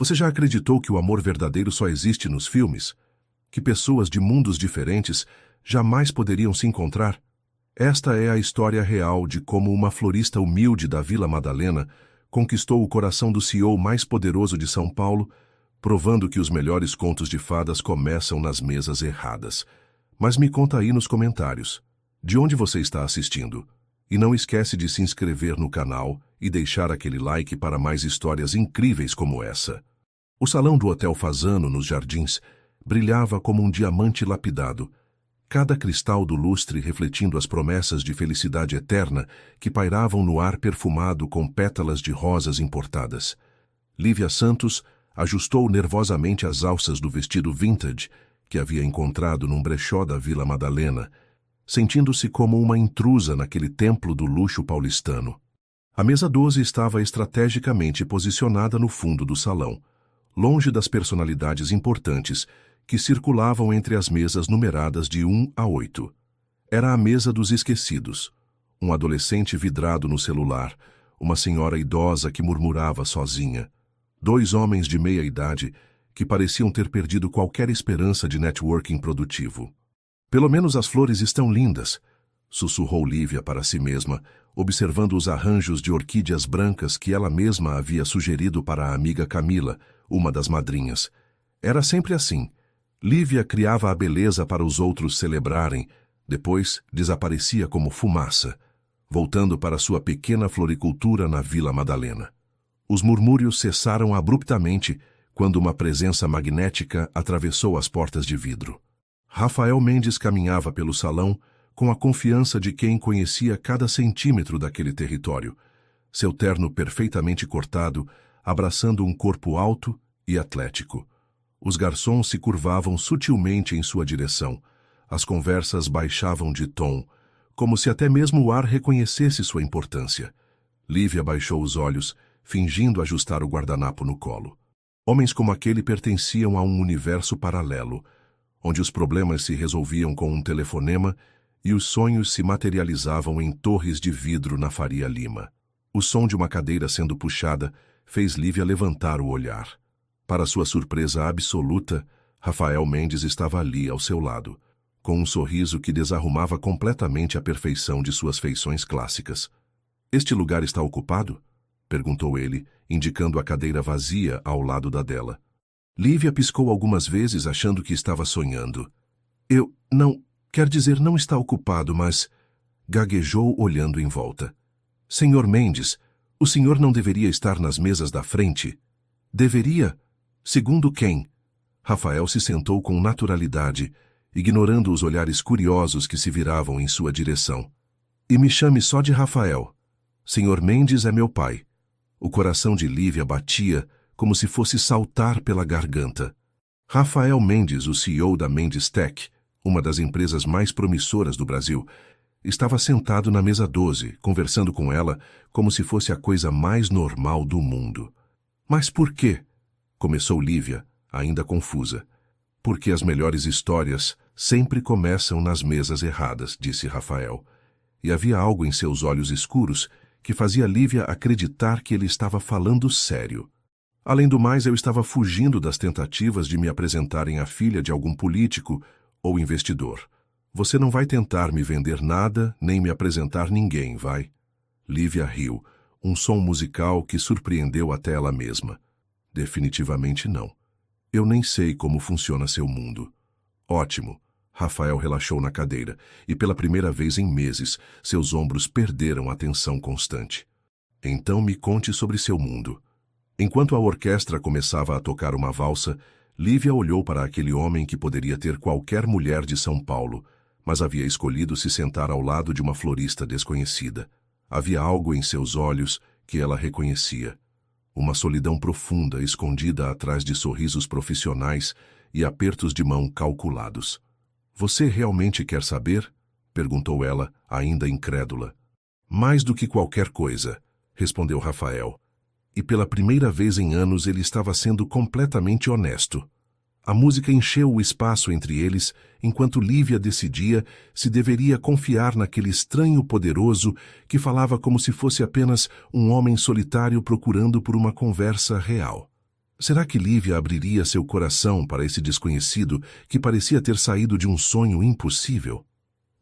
Você já acreditou que o amor verdadeiro só existe nos filmes? Que pessoas de mundos diferentes jamais poderiam se encontrar? Esta é a história real de como uma florista humilde da Vila Madalena conquistou o coração do CEO mais poderoso de São Paulo, provando que os melhores contos de fadas começam nas mesas erradas. Mas me conta aí nos comentários, de onde você está assistindo? E não esquece de se inscrever no canal e deixar aquele like para mais histórias incríveis como essa. O salão do Hotel Fasano, nos Jardins, brilhava como um diamante lapidado, cada cristal do lustre refletindo as promessas de felicidade eterna que pairavam no ar perfumado com pétalas de rosas importadas. Lívia Santos ajustou nervosamente as alças do vestido vintage que havia encontrado num brechó da Vila Madalena, sentindo-se como uma intrusa naquele templo do luxo paulistano. A mesa 12 estava estrategicamente posicionada no fundo do salão, longe das personalidades importantes que circulavam entre as mesas numeradas de 1 a 8. Era a mesa dos esquecidos. Um adolescente vidrado no celular, uma senhora idosa que murmurava sozinha, 2 homens de meia idade que pareciam ter perdido qualquer esperança de networking produtivo. Pelo menos as flores estão lindas, sussurrou Lívia para si mesma, observando os arranjos de orquídeas brancas que ela mesma havia sugerido para a amiga Camila, uma das madrinhas. Era sempre assim. Lívia criava a beleza para os outros celebrarem, depois desaparecia como fumaça, voltando para sua pequena floricultura na Vila Madalena. Os murmúrios cessaram abruptamente quando uma presença magnética atravessou as portas de vidro. Rafael Mendes caminhava pelo salão com a confiança de quem conhecia cada centímetro daquele território, seu terno perfeitamente cortado, abraçando um corpo alto e atlético. Os garçons se curvavam sutilmente em sua direção. As conversas baixavam de tom, como se até mesmo o ar reconhecesse sua importância. Lívia baixou os olhos, fingindo ajustar o guardanapo no colo. Homens como aquele pertenciam a um universo paralelo, onde os problemas se resolviam com um telefonema e os sonhos se materializavam em torres de vidro na Faria Lima. O som de uma cadeira sendo puxada fez Lívia levantar o olhar. Para sua surpresa absoluta, Rafael Mendes estava ali ao seu lado, com um sorriso que desarrumava completamente a perfeição de suas feições clássicas. "Este lugar está ocupado?" perguntou ele, indicando a cadeira vazia ao lado da dela. Lívia piscou algumas vezes, achando que estava sonhando. Não, quer dizer, não está ocupado, mas..." gaguejou olhando em volta. "Senhor Mendes, o senhor não deveria estar nas mesas da frente?" "Deveria? Segundo quem?" Rafael se sentou com naturalidade, ignorando os olhares curiosos que se viravam em sua direção. "E me chame só de Rafael. Senhor Mendes é meu pai." O coração de Lívia batia como se fosse saltar pela garganta. Rafael Mendes, o CEO da Mendes Tech, uma das empresas mais promissoras do Brasil, estava sentado na mesa 12, conversando com ela como se fosse a coisa mais normal do mundo. "Mas por quê?" começou Lívia, ainda confusa. "Porque as melhores histórias sempre começam nas mesas erradas", disse Rafael. E havia algo em seus olhos escuros que fazia Lívia acreditar que ele estava falando sério. "Além do mais, eu estava fugindo das tentativas de me apresentarem à filha de algum político ou investidor. Você não vai tentar me vender nada, nem me apresentar ninguém, vai?" Lívia riu, um som musical que surpreendeu até ela mesma. "Definitivamente não. Eu nem sei como funciona seu mundo." "Ótimo." Rafael relaxou na cadeira, e pela primeira vez em meses, seus ombros perderam a tensão constante. "Então me conte sobre seu mundo." Enquanto a orquestra começava a tocar uma valsa, Lívia olhou para aquele homem que poderia ter qualquer mulher de São Paulo, mas havia escolhido se sentar ao lado de uma florista desconhecida. Havia algo em seus olhos que ela reconhecia. Uma solidão profunda escondida atrás de sorrisos profissionais e apertos de mão calculados. "Você realmente quer saber?" perguntou ela, ainda incrédula. "Mais do que qualquer coisa", respondeu Rafael. E pela primeira vez em anos ele estava sendo completamente honesto. A música encheu o espaço entre eles, enquanto Lívia decidia se deveria confiar naquele estranho poderoso que falava como se fosse apenas um homem solitário procurando por uma conversa real. Será que Lívia abriria seu coração para esse desconhecido que parecia ter saído de um sonho impossível?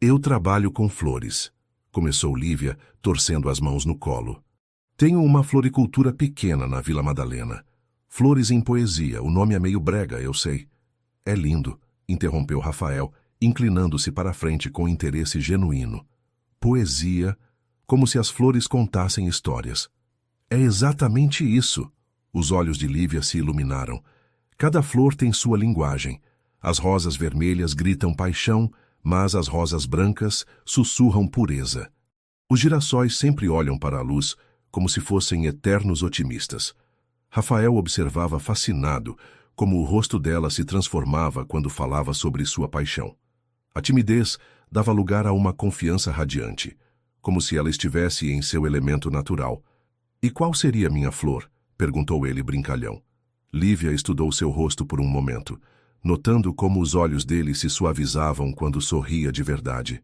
Eu trabalho com flores, começou Lívia, torcendo as mãos no colo. Tenho uma floricultura pequena na Vila Madalena. Flores em poesia, o nome é meio brega, eu sei. É lindo, interrompeu Rafael, inclinando-se para a frente com interesse genuíno. Poesia, como se as flores contassem histórias. É exatamente isso. Os olhos de Lívia se iluminaram. Cada flor tem sua linguagem. As rosas vermelhas gritam paixão, mas as rosas brancas sussurram pureza. Os girassóis sempre olham para a luz, como se fossem eternos otimistas. Rafael observava fascinado como o rosto dela se transformava quando falava sobre sua paixão. A timidez dava lugar a uma confiança radiante, como se ela estivesse em seu elemento natural. E qual seria minha flor? Perguntou ele brincalhão. Lívia estudou seu rosto por um momento, notando como os olhos dele se suavizavam quando sorria de verdade.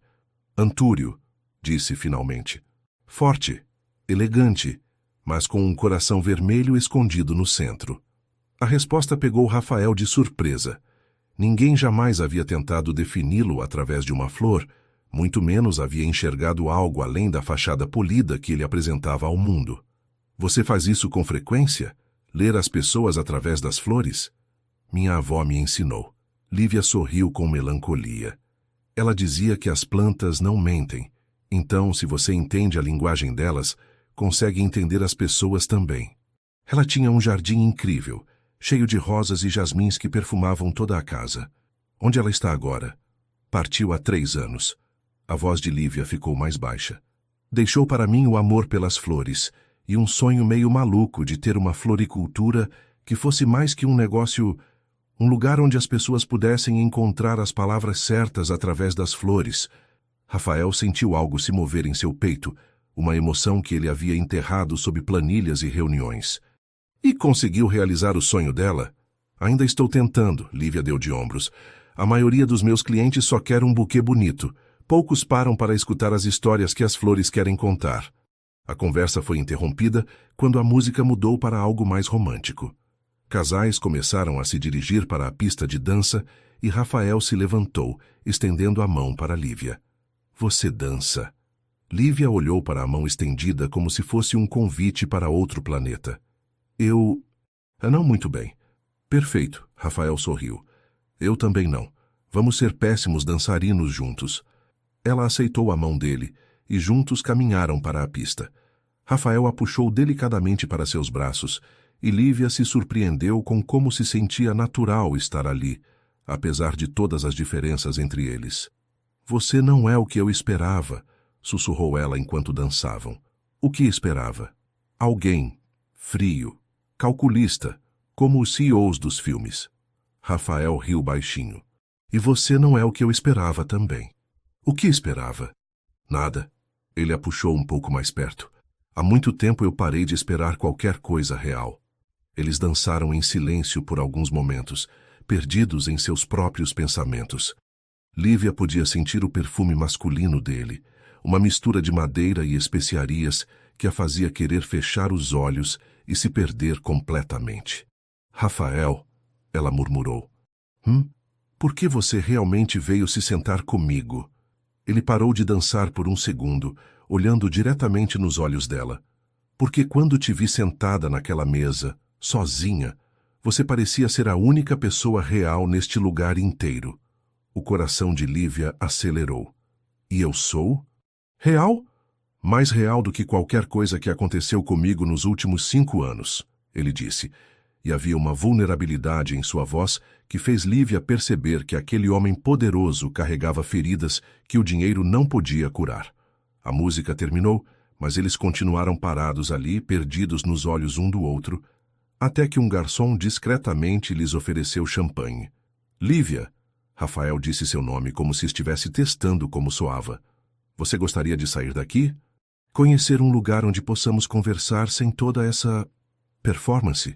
Antúrio, disse finalmente. Forte, elegante, mas com um coração vermelho escondido no centro. A resposta pegou Rafael de surpresa. Ninguém jamais havia tentado defini-lo através de uma flor, muito menos havia enxergado algo além da fachada polida que ele apresentava ao mundo. Você faz isso com frequência? Ler as pessoas através das flores? Minha avó me ensinou. Lívia sorriu com melancolia. Ela dizia que as plantas não mentem. Então, se você entende a linguagem delas, consegue entender as pessoas também. Ela tinha um jardim incrível, cheio de rosas e jasmins que perfumavam toda a casa. Onde ela está agora? Partiu há 3 anos. A voz de Lívia ficou mais baixa. Deixou para mim o amor pelas flores e um sonho meio maluco de ter uma floricultura que fosse mais que um negócio, um lugar onde as pessoas pudessem encontrar as palavras certas através das flores. Rafael sentiu algo se mover em seu peito, uma emoção que ele havia enterrado sob planilhas e reuniões. E conseguiu realizar o sonho dela? Ainda estou tentando, Lívia deu de ombros. A maioria dos meus clientes só quer um buquê bonito. Poucos param para escutar as histórias que as flores querem contar. A conversa foi interrompida quando a música mudou para algo mais romântico. Casais começaram a se dirigir para a pista de dança e Rafael se levantou, estendendo a mão para Lívia. Você dança. Lívia olhou para a mão estendida como se fosse um convite para outro planeta. Eu... Não muito bem. Perfeito, Rafael sorriu. Eu também não. Vamos ser péssimos dançarinos juntos. Ela aceitou a mão dele e juntos caminharam para a pista. Rafael a puxou delicadamente para seus braços e Lívia se surpreendeu com como se sentia natural estar ali, apesar de todas as diferenças entre eles. Você não é o que eu esperava, sussurrou ela enquanto dançavam. O que esperava? Alguém, frio, calculista, como os CEOs dos filmes. Rafael riu baixinho. E você não é o que eu esperava também. O que esperava? Nada. Ele a puxou um pouco mais perto. Há muito tempo eu parei de esperar qualquer coisa real. Eles dançaram em silêncio por alguns momentos, perdidos em seus próprios pensamentos. Lívia podia sentir o perfume masculino dele, uma mistura de madeira e especiarias que a fazia querer fechar os olhos e se perder completamente. Rafael, ela murmurou. Por que você realmente veio se sentar comigo? Ele parou de dançar por um segundo, olhando diretamente nos olhos dela. Porque quando te vi sentada naquela mesa, sozinha, você parecia ser a única pessoa real neste lugar inteiro. O coração de Lívia acelerou. E eu sou? Real? Mais real do que qualquer coisa que aconteceu comigo nos últimos 5 anos, ele disse. E havia uma vulnerabilidade em sua voz que fez Lívia perceber que aquele homem poderoso carregava feridas que o dinheiro não podia curar. A música terminou, mas eles continuaram parados ali, perdidos nos olhos um do outro, até que um garçom discretamente lhes ofereceu champanhe. Lívia, Rafael disse seu nome como se estivesse testando como soava. Você gostaria de sair daqui? Conhecer um lugar onde possamos conversar sem toda essa performance?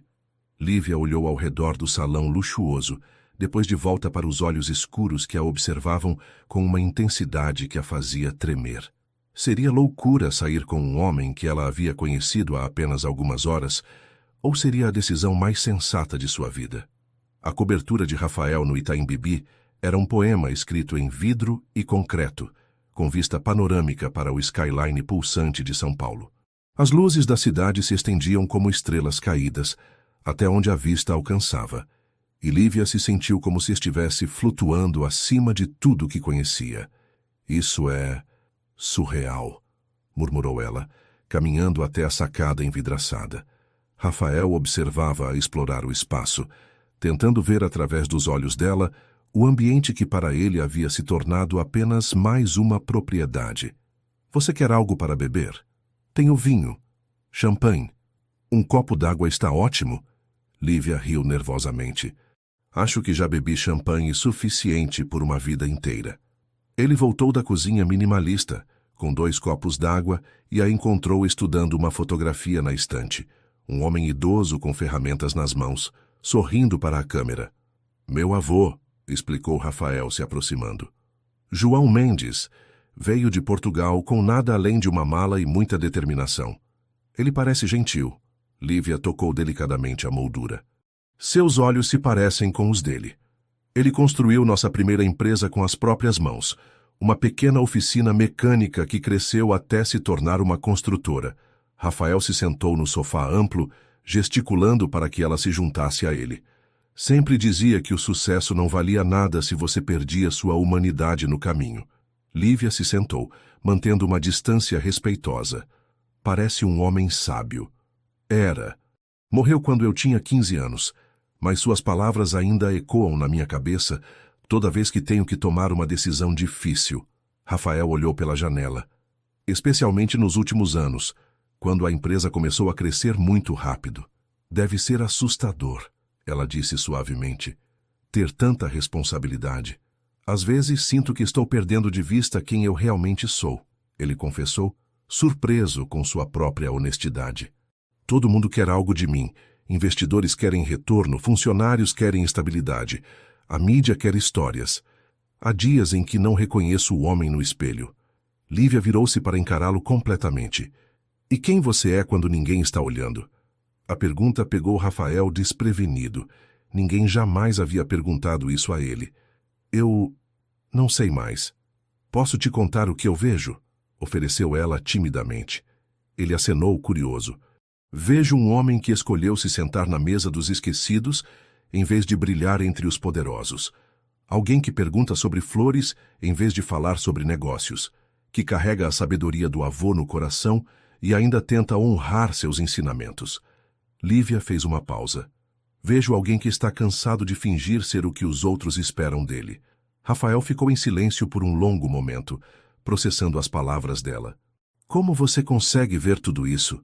Lívia olhou ao redor do salão luxuoso, depois de volta para os olhos escuros que a observavam com uma intensidade que a fazia tremer. Seria loucura sair com um homem que ela havia conhecido há apenas algumas horas, Ou seria a decisão mais sensata de sua vida? A cobertura de Rafael no Itaim Bibi era um poema escrito em vidro e concreto, com vista panorâmica para o skyline pulsante de São Paulo. As luzes da cidade se estendiam como estrelas caídas, até onde a vista alcançava, e Lívia se sentiu como se estivesse flutuando acima de tudo que conhecia. Isso é surreal, murmurou ela, caminhando até a sacada envidraçada. Rafael observava-a explorar o espaço, tentando ver através dos olhos dela o ambiente que para ele havia se tornado apenas mais uma propriedade. Você quer algo para beber? Tenho vinho. Champanhe. Um copo d'água está ótimo. Lívia riu nervosamente. Acho que já bebi champanhe suficiente por uma vida inteira. Ele voltou da cozinha minimalista, com 2 copos d'água, e a encontrou estudando uma fotografia na estante. Um homem idoso com ferramentas nas mãos, sorrindo para a câmera. Meu avô, explicou Rafael se aproximando. João Mendes. Veio de Portugal com nada além de uma mala e muita determinação. Ele parece gentil. Lívia tocou delicadamente a moldura. Seus olhos se parecem com os dele. Ele construiu nossa primeira empresa com as próprias mãos, uma pequena oficina mecânica que cresceu até se tornar uma construtora. Rafael se sentou no sofá amplo, gesticulando para que ela se juntasse a ele. Sempre dizia que o sucesso não valia nada se você perdia sua humanidade no caminho. Lívia se sentou, mantendo uma distância respeitosa. Parece um homem sábio. Era. Morreu quando eu tinha 15 anos, mas suas palavras ainda ecoam na minha cabeça toda vez que tenho que tomar uma decisão difícil. Rafael olhou pela janela. Especialmente nos últimos anos, quando a empresa começou a crescer muito rápido. Deve ser assustador, ela disse suavemente. Ter tanta responsabilidade. Às vezes sinto que estou perdendo de vista quem eu realmente sou, ele confessou, surpreso com sua própria honestidade. Todo mundo quer algo de mim. Investidores querem retorno, funcionários querem estabilidade. A mídia quer histórias. Há dias em que não reconheço o homem no espelho. Lívia virou-se para encará-lo completamente. E quem você é quando ninguém está olhando? A pergunta pegou Rafael desprevenido. Ninguém jamais havia perguntado isso a ele. Eu não sei mais. Posso te contar o que eu vejo? Ofereceu ela timidamente. Ele acenou curioso. Vejo um homem que escolheu se sentar na mesa dos esquecidos em vez de brilhar entre os poderosos. Alguém que pergunta sobre flores em vez de falar sobre negócios. Que carrega a sabedoria do avô no coração e ainda tenta honrar seus ensinamentos. Lívia fez uma pausa. Vejo alguém que está cansado de fingir ser o que os outros esperam dele. Rafael ficou em silêncio por um longo momento, processando as palavras dela. Como você consegue ver tudo isso?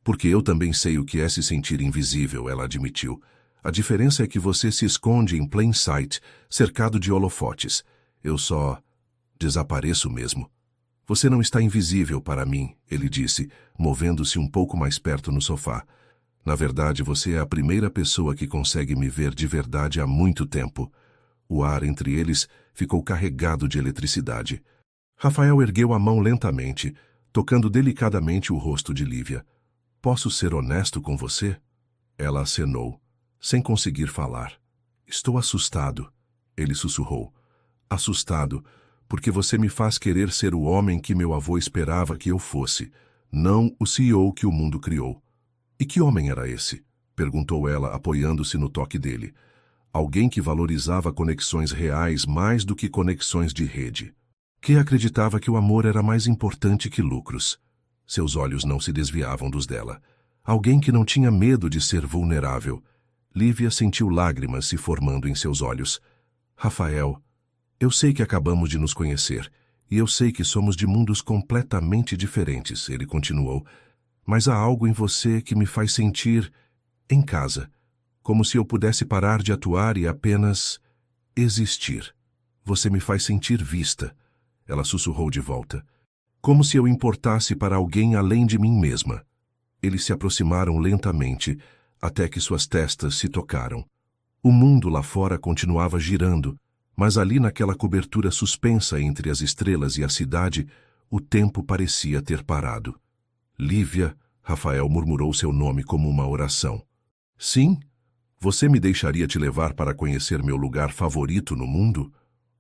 Porque eu também sei o que é se sentir invisível, ela admitiu. A diferença é que você se esconde em plain sight, cercado de holofotes. Eu só desapareço mesmo. Você não está invisível para mim, ele disse, movendo-se um pouco mais perto no sofá. Na verdade, você é a primeira pessoa que consegue me ver de verdade há muito tempo. O ar entre eles ficou carregado de eletricidade. Rafael ergueu a mão lentamente, tocando delicadamente o rosto de Lívia. Posso ser honesto com você? Ela acenou, sem conseguir falar. Estou assustado, ele sussurrou. Assustado, porque você me faz querer ser o homem que meu avô esperava que eu fosse, não o CEO que o mundo criou. E que homem era esse? Perguntou ela, apoiando-se no toque dele. Alguém que valorizava conexões reais mais do que conexões de rede. Que acreditava que o amor era mais importante que lucros. Seus olhos não se desviavam dos dela. Alguém que não tinha medo de ser vulnerável. Lívia sentiu lágrimas se formando em seus olhos. Rafael, eu sei que acabamos de nos conhecer, e eu sei que somos de mundos completamente diferentes, ele continuou, mas há algo em você que me faz sentir em casa. Como se eu pudesse parar de atuar e apenas existir. Você me faz sentir vista. Ela sussurrou de volta. Como se eu importasse para alguém além de mim mesma. Eles se aproximaram lentamente, até que suas testas se tocaram. O mundo lá fora continuava girando, mas ali naquela cobertura suspensa entre as estrelas e a cidade, o tempo parecia ter parado. Lívia, Rafael murmurou seu nome como uma oração. Sim? Você me deixaria te levar para conhecer meu lugar favorito no mundo?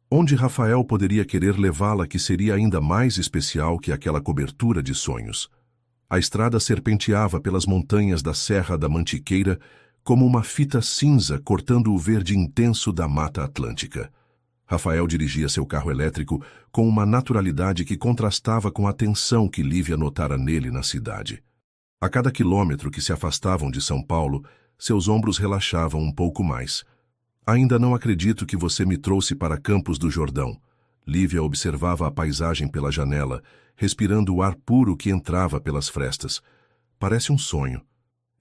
Onde Rafael poderia querer levá-la que seria ainda mais especial que aquela cobertura de sonhos? A estrada serpenteava pelas montanhas da Serra da Mantiqueira como uma fita cinza cortando o verde intenso da Mata Atlântica. Rafael dirigia seu carro elétrico com uma naturalidade que contrastava com a tensão que Lívia notara nele na cidade. A cada quilômetro que se afastavam de São Paulo, seus ombros relaxavam um pouco mais. Ainda não acredito que você me trouxe para Campos do Jordão. Lívia observava a paisagem pela janela, respirando o ar puro que entrava pelas frestas. Parece um sonho.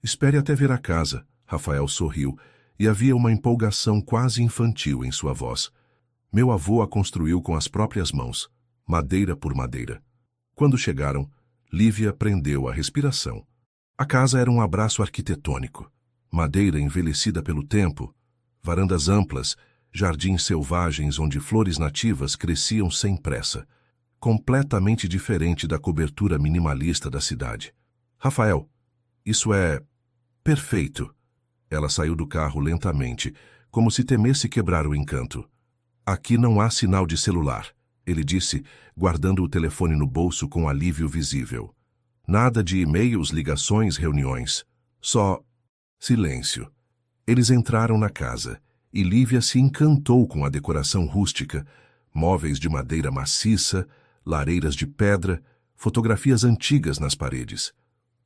Espere até ver a casa. Rafael sorriu, e havia uma empolgação quase infantil em sua voz. Meu avô a construiu com as próprias mãos, madeira por madeira. Quando chegaram, Lívia prendeu a respiração. A casa era um abraço arquitetônico. Madeira envelhecida pelo tempo, varandas amplas, jardins selvagens onde flores nativas cresciam sem pressa, completamente diferente da cobertura minimalista da cidade. Rafael, isso é perfeito. Ela saiu do carro lentamente, como se temesse quebrar o encanto. Aqui não há sinal de celular, ele disse, guardando o telefone no bolso com alívio visível. Nada de e-mails, ligações, reuniões. Só silêncio. Eles entraram na casa, e Lívia se encantou com a decoração rústica, móveis de madeira maciça, lareiras de pedra, fotografias antigas nas paredes.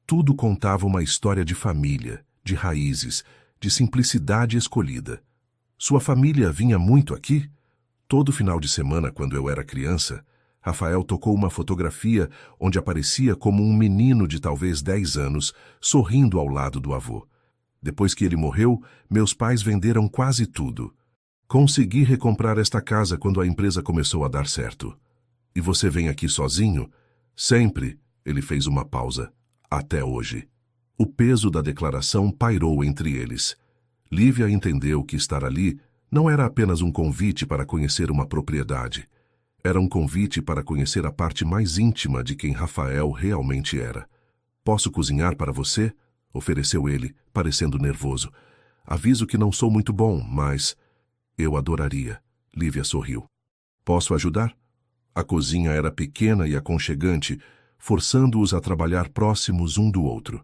Tudo contava uma história de família, de raízes, de simplicidade escolhida. Sua família vinha muito aqui? Todo final de semana, quando eu era criança, Rafael tocou uma fotografia onde aparecia como um menino de talvez 10 anos, sorrindo ao lado do avô. Depois que ele morreu, meus pais venderam quase tudo. Consegui recomprar esta casa quando a empresa começou a dar certo. E você vem aqui sozinho? Sempre, ele fez uma pausa. Até hoje. O peso da declaração pairou entre eles. Lívia entendeu que estar ali não era apenas um convite para conhecer uma propriedade. Era um convite para conhecer a parte mais íntima de quem Rafael realmente era. Posso cozinhar para você? Ofereceu ele, parecendo nervoso. Aviso que não sou muito bom, mas... Eu adoraria. Lívia sorriu. Posso ajudar? A cozinha era pequena e aconchegante, forçando-os a trabalhar próximos um do outro.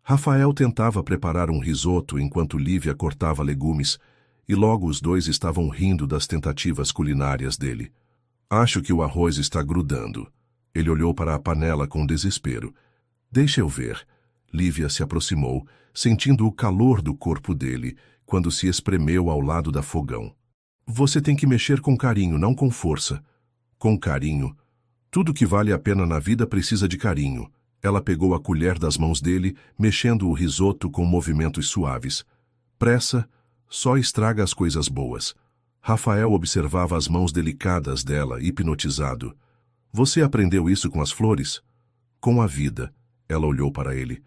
Rafael tentava preparar um risoto enquanto Lívia cortava legumes, e logo os dois estavam rindo das tentativas culinárias dele. Acho que o arroz está grudando. Ele olhou para a panela com desespero. Deixa eu ver. Lívia se aproximou, sentindo o calor do corpo dele, quando se espremeu ao lado da fogão. Você tem que mexer com carinho, não com força. Com carinho. Tudo que vale a pena na vida precisa de carinho. Ela pegou a colher das mãos dele, mexendo o risoto com movimentos suaves. Pressa só estraga as coisas boas. Rafael observava as mãos delicadas dela, hipnotizado. Você aprendeu isso com as flores? Com a vida. Ela olhou para ele.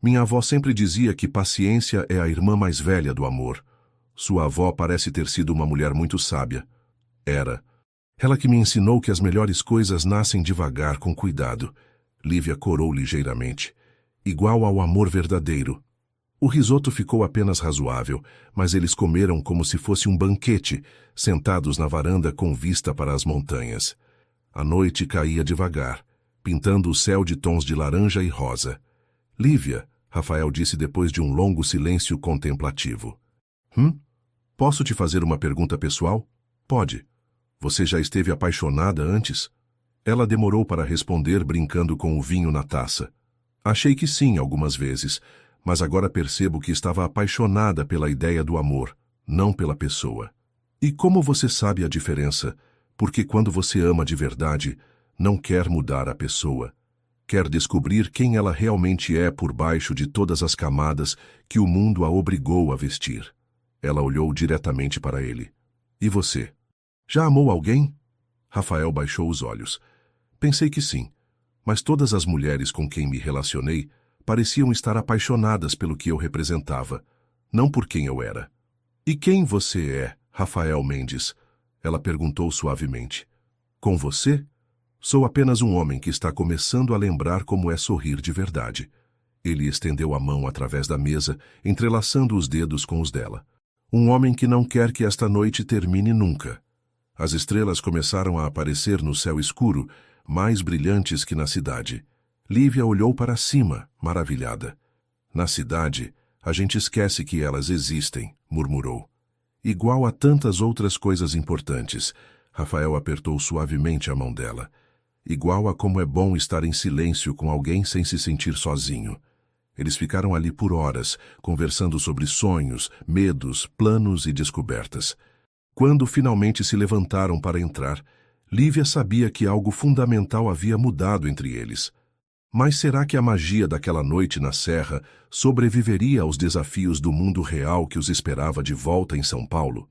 Minha avó sempre dizia que paciência é a irmã mais velha do amor. Sua avó parece ter sido uma mulher muito sábia. Era. Ela que me ensinou que as melhores coisas nascem devagar, com cuidado. Lívia corou ligeiramente. Igual ao amor verdadeiro. O risoto ficou apenas razoável, mas eles comeram como se fosse um banquete, sentados na varanda com vista para as montanhas. A noite caía devagar, pintando o céu de tons de laranja e rosa. Lívia, Rafael disse depois de um longo silêncio contemplativo. Posso te fazer uma pergunta pessoal? Pode. Você já esteve apaixonada antes? Ela demorou para responder, brincando com o vinho na taça. Achei que sim, algumas vezes, mas agora percebo que estava apaixonada pela ideia do amor, não pela pessoa. E como você sabe a diferença? Porque quando você ama de verdade, não quer mudar a pessoa. Quer descobrir quem ela realmente é por baixo de todas as camadas que o mundo a obrigou a vestir. Ela olhou diretamente para ele. E você? Já amou alguém? Rafael baixou os olhos. Pensei que sim, mas todas as mulheres com quem me relacionei pareciam estar apaixonadas pelo que eu representava, não por quem eu era. E quem você é, Rafael Mendes? Ela perguntou suavemente. Com você? Sou apenas um homem que está começando a lembrar como é sorrir de verdade. Ele estendeu a mão através da mesa, entrelaçando os dedos com os dela. Um homem que não quer que esta noite termine nunca. As estrelas começaram a aparecer no céu escuro, mais brilhantes que na cidade. Lívia olhou para cima, maravilhada. Na cidade, a gente esquece que elas existem, murmurou. Igual a tantas outras coisas importantes. Rafael apertou suavemente a mão dela. Igual a como é bom estar em silêncio com alguém sem se sentir sozinho. Eles ficaram ali por horas, conversando sobre sonhos, medos, planos e descobertas. Quando finalmente se levantaram para entrar, Lívia sabia que algo fundamental havia mudado entre eles. Mas será que a magia daquela noite na serra sobreviveria aos desafios do mundo real que os esperava de volta em São Paulo?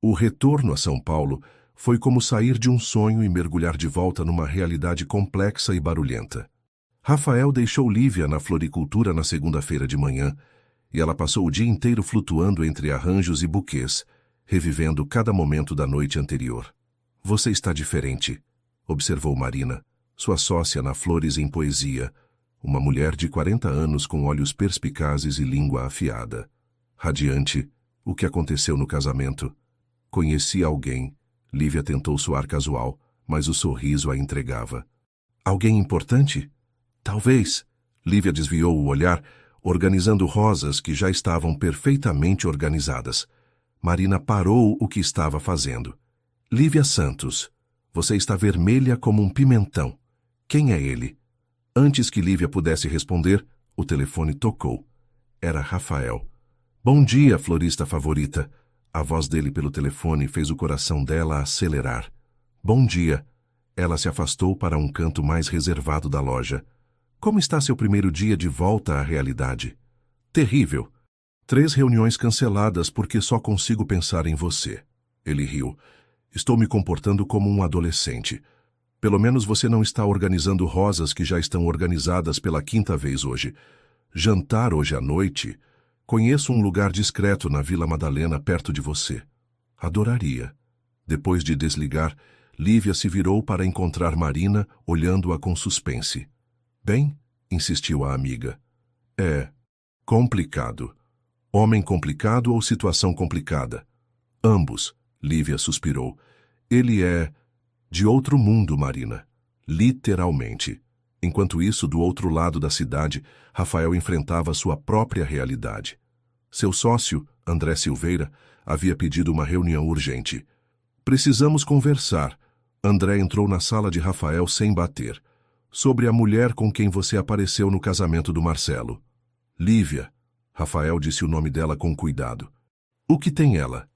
O retorno a São Paulo foi como sair de um sonho e mergulhar de volta numa realidade complexa e barulhenta. Rafael deixou Lívia na floricultura na segunda-feira de manhã, e ela passou o dia inteiro flutuando entre arranjos e buquês, revivendo cada momento da noite anterior. Você está diferente, observou Marina, sua sócia na Flores em Poesia, uma mulher de 40 anos com olhos perspicazes e língua afiada. Radiante, o que aconteceu no casamento? Conheci alguém. Lívia tentou soar casual, mas o sorriso a entregava. Alguém importante? Talvez. Lívia desviou o olhar, organizando rosas que já estavam perfeitamente organizadas. Marina parou o que estava fazendo. Lívia Santos, você está vermelha como um pimentão. Quem é ele? Antes que Lívia pudesse responder, o telefone tocou. Era Rafael. Bom dia, florista favorita. A voz dele pelo telefone fez o coração dela acelerar. Bom dia. Ela se afastou para um canto mais reservado da loja. Como está seu primeiro dia de volta à realidade? Terrível. 3 reuniões canceladas porque só consigo pensar em você. Ele riu. Estou me comportando como um adolescente. Pelo menos você não está organizando rosas que já estão organizadas pela 5ª vez hoje. Jantar hoje à noite? Conheço um lugar discreto na Vila Madalena perto de você. Adoraria. Depois de desligar, Lívia se virou para encontrar Marina, olhando-a com suspense. Bem, insistiu a amiga. É complicado. Homem complicado ou situação complicada? Ambos, Lívia suspirou. Ele é de outro mundo, Marina. Literalmente. Enquanto isso, do outro lado da cidade, Rafael enfrentava sua própria realidade. Seu sócio, André Silveira, havia pedido uma reunião urgente. Precisamos conversar. André entrou na sala de Rafael sem bater. Sobre a mulher com quem você apareceu no casamento do Marcelo. Lívia. Rafael disse o nome dela com cuidado. O que tem ela?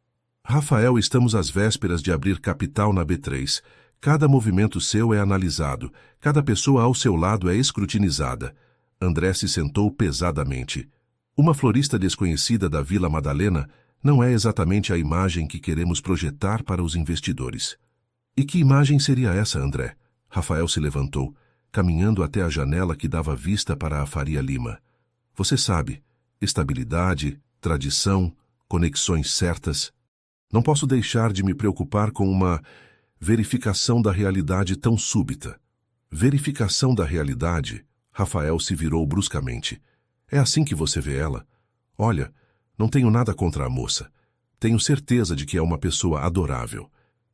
Rafael, estamos às vésperas de abrir capital na B3. Cada movimento seu é analisado. Cada pessoa ao seu lado é escrutinizada. André se sentou pesadamente. Uma florista desconhecida da Vila Madalena não é exatamente a imagem que queremos projetar para os investidores. E que imagem seria essa, André? Rafael se levantou, caminhando até a janela que dava vista para a Faria Lima. Você sabe, estabilidade, tradição, conexões certas. Não posso deixar de me preocupar com uma verificação da realidade tão súbita. Verificação da realidade? Rafael se virou bruscamente. É assim que você vê ela? Olha, não tenho nada contra a moça. Tenho certeza de que é uma pessoa adorável.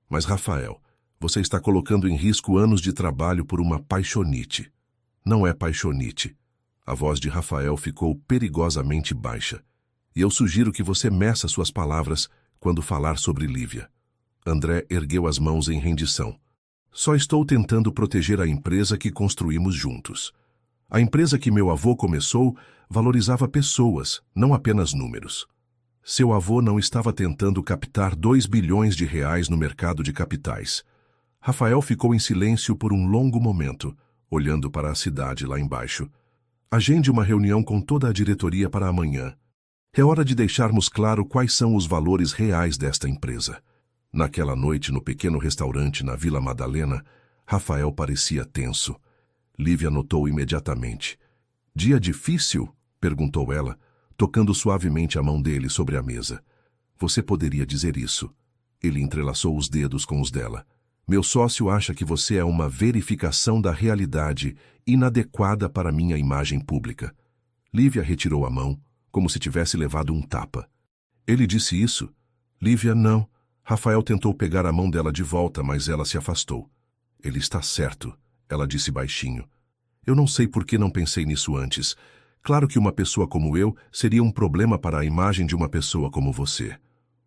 Mas, Rafael, você está colocando em risco anos de trabalho por uma paixonite. Não é paixonite. A voz de Rafael ficou perigosamente baixa. E eu sugiro que você meça suas palavras quando falar sobre Lívia. André ergueu as mãos em rendição. Só estou tentando proteger a empresa que construímos juntos. A empresa que meu avô começou valorizava pessoas, não apenas números. Seu avô não estava tentando captar 2 bilhões de reais no mercado de capitais. Rafael ficou em silêncio por um longo momento, olhando para a cidade lá embaixo. Agende uma reunião com toda a diretoria para amanhã. É hora de deixarmos claro quais são os valores reais desta empresa. Naquela noite, no pequeno restaurante na Vila Madalena, Rafael parecia tenso. Lívia notou imediatamente. Dia difícil? Perguntou ela, tocando suavemente a mão dele sobre a mesa. Você poderia dizer isso. Ele entrelaçou os dedos com os dela. Meu sócio acha que você é uma verificação da realidade inadequada para minha imagem pública. Lívia retirou a mão, como se tivesse levado um tapa. Ele disse isso? Lívia, não. Rafael tentou pegar a mão dela de volta, mas ela se afastou. Ele está certo, ela disse baixinho. Eu não sei por que não pensei nisso antes. Claro que uma pessoa como eu seria um problema para a imagem de uma pessoa como você.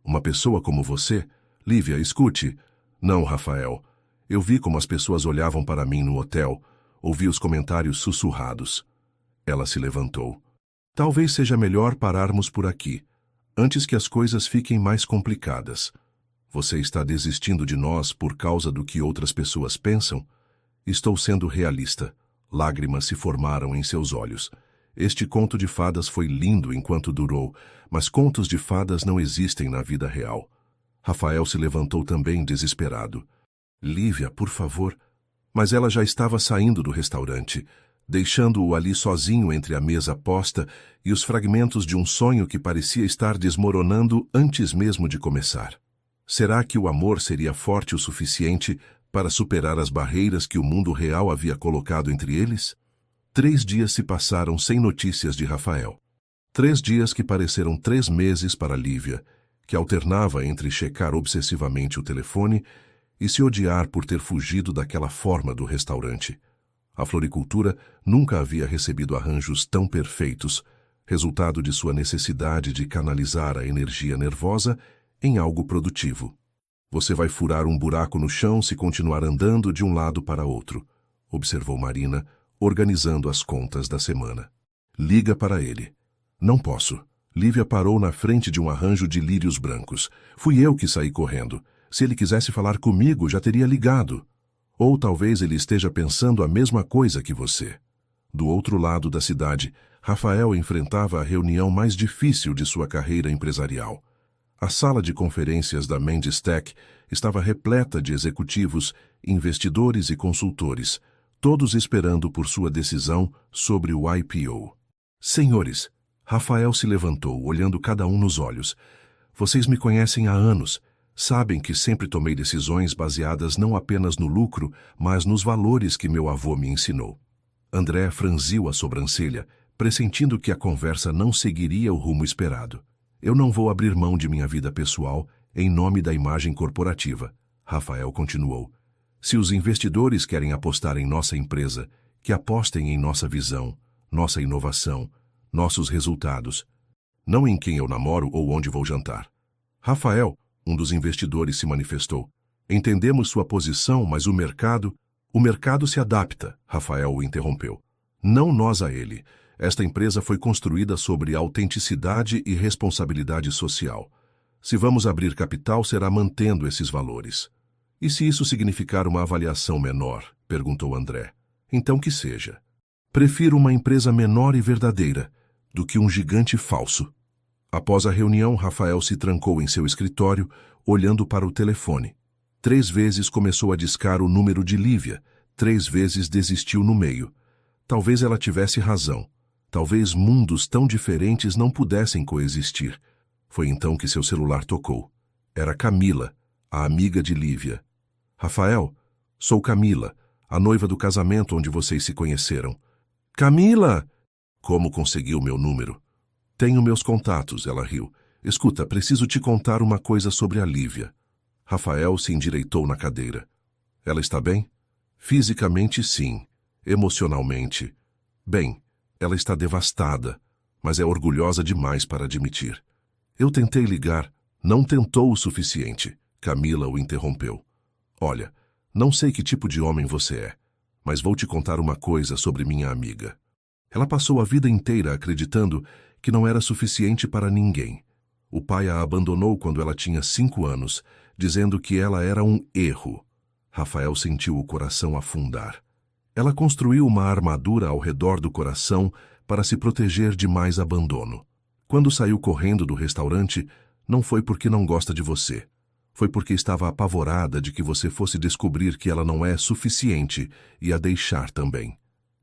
Uma pessoa como você? Lívia, escute. Não, Rafael. Eu vi como as pessoas olhavam para mim no hotel, ouvi os comentários sussurrados. Ela se levantou. Talvez seja melhor pararmos por aqui, antes que as coisas fiquem mais complicadas. Você está desistindo de nós por causa do que outras pessoas pensam? Estou sendo realista. Lágrimas se formaram em seus olhos. Este conto de fadas foi lindo enquanto durou, mas contos de fadas não existem na vida real. Rafael se levantou também desesperado. Lívia, por favor. Mas ela já estava saindo do restaurante, deixando-o ali sozinho entre a mesa posta e os fragmentos de um sonho que parecia estar desmoronando antes mesmo de começar. Será que o amor seria forte o suficiente para superar as barreiras que o mundo real havia colocado entre eles? 3 dias se passaram sem notícias de Rafael. 3 dias que pareceram 3 meses para Lívia, que alternava entre checar obsessivamente o telefone e se odiar por ter fugido daquela forma do restaurante. A floricultura nunca havia recebido arranjos tão perfeitos, resultado de sua necessidade de canalizar a energia nervosa em algo produtivo. Você vai furar um buraco no chão se continuar andando de um lado para outro, observou Marina, organizando as contas da semana. Liga para ele. Não posso. Lívia parou na frente de um arranjo de lírios brancos. Fui eu que saí correndo. Se ele quisesse falar comigo, já teria ligado. Ou talvez ele esteja pensando a mesma coisa que você. Do outro lado da cidade, Rafael enfrentava a reunião mais difícil de sua carreira empresarial. A sala de conferências da Mendes Tech estava repleta de executivos, investidores e consultores, todos esperando por sua decisão sobre o IPO. Senhores, Rafael se levantou, olhando cada um nos olhos. Vocês me conhecem há anos. Sabem que sempre tomei decisões baseadas não apenas no lucro, mas nos valores que meu avô me ensinou. André franziu a sobrancelha, pressentindo que a conversa não seguiria o rumo esperado. Eu não vou abrir mão de minha vida pessoal em nome da imagem corporativa, Rafael continuou. Se os investidores querem apostar em nossa empresa, que apostem em nossa visão, nossa inovação, nossos resultados, não em quem eu namoro ou onde vou jantar. Rafael, um dos investidores se manifestou. Entendemos sua posição, mas o mercado se adapta, Rafael o interrompeu. Não nós a ele. Esta empresa foi construída sobre autenticidade e responsabilidade social. Se vamos abrir capital, será mantendo esses valores. E se isso significar uma avaliação menor? Perguntou André. Então que seja. Prefiro uma empresa menor e verdadeira do que um gigante falso. Após a reunião, Rafael se trancou em seu escritório, olhando para o telefone. 3 vezes começou a discar o número de Lívia, 3 vezes desistiu no meio. Talvez ela tivesse razão. Talvez mundos tão diferentes não pudessem coexistir. Foi então que seu celular tocou. Era Camila, a amiga de Lívia. Rafael, sou Camila, a noiva do casamento onde vocês se conheceram. Camila! Como conseguiu meu número? Tenho meus contatos, ela riu. Escuta, preciso te contar uma coisa sobre a Lívia. Rafael se endireitou na cadeira. Ela está bem? Fisicamente, sim. Emocionalmente. Bem, ela está devastada, mas é orgulhosa demais para admitir. Eu tentei ligar, não tentou o suficiente. Camila o interrompeu. Olha, não sei que tipo de homem você é, mas vou te contar uma coisa sobre minha amiga. Ela passou a vida inteira acreditando que não era suficiente para ninguém. O pai a abandonou quando ela tinha 5 anos, dizendo que ela era um erro. Rafael sentiu o coração afundar. Ela construiu uma armadura ao redor do coração para se proteger de mais abandono. Quando saiu correndo do restaurante, não foi porque não gosta de você. Foi porque estava apavorada de que você fosse descobrir que ela não é suficiente e a deixar também.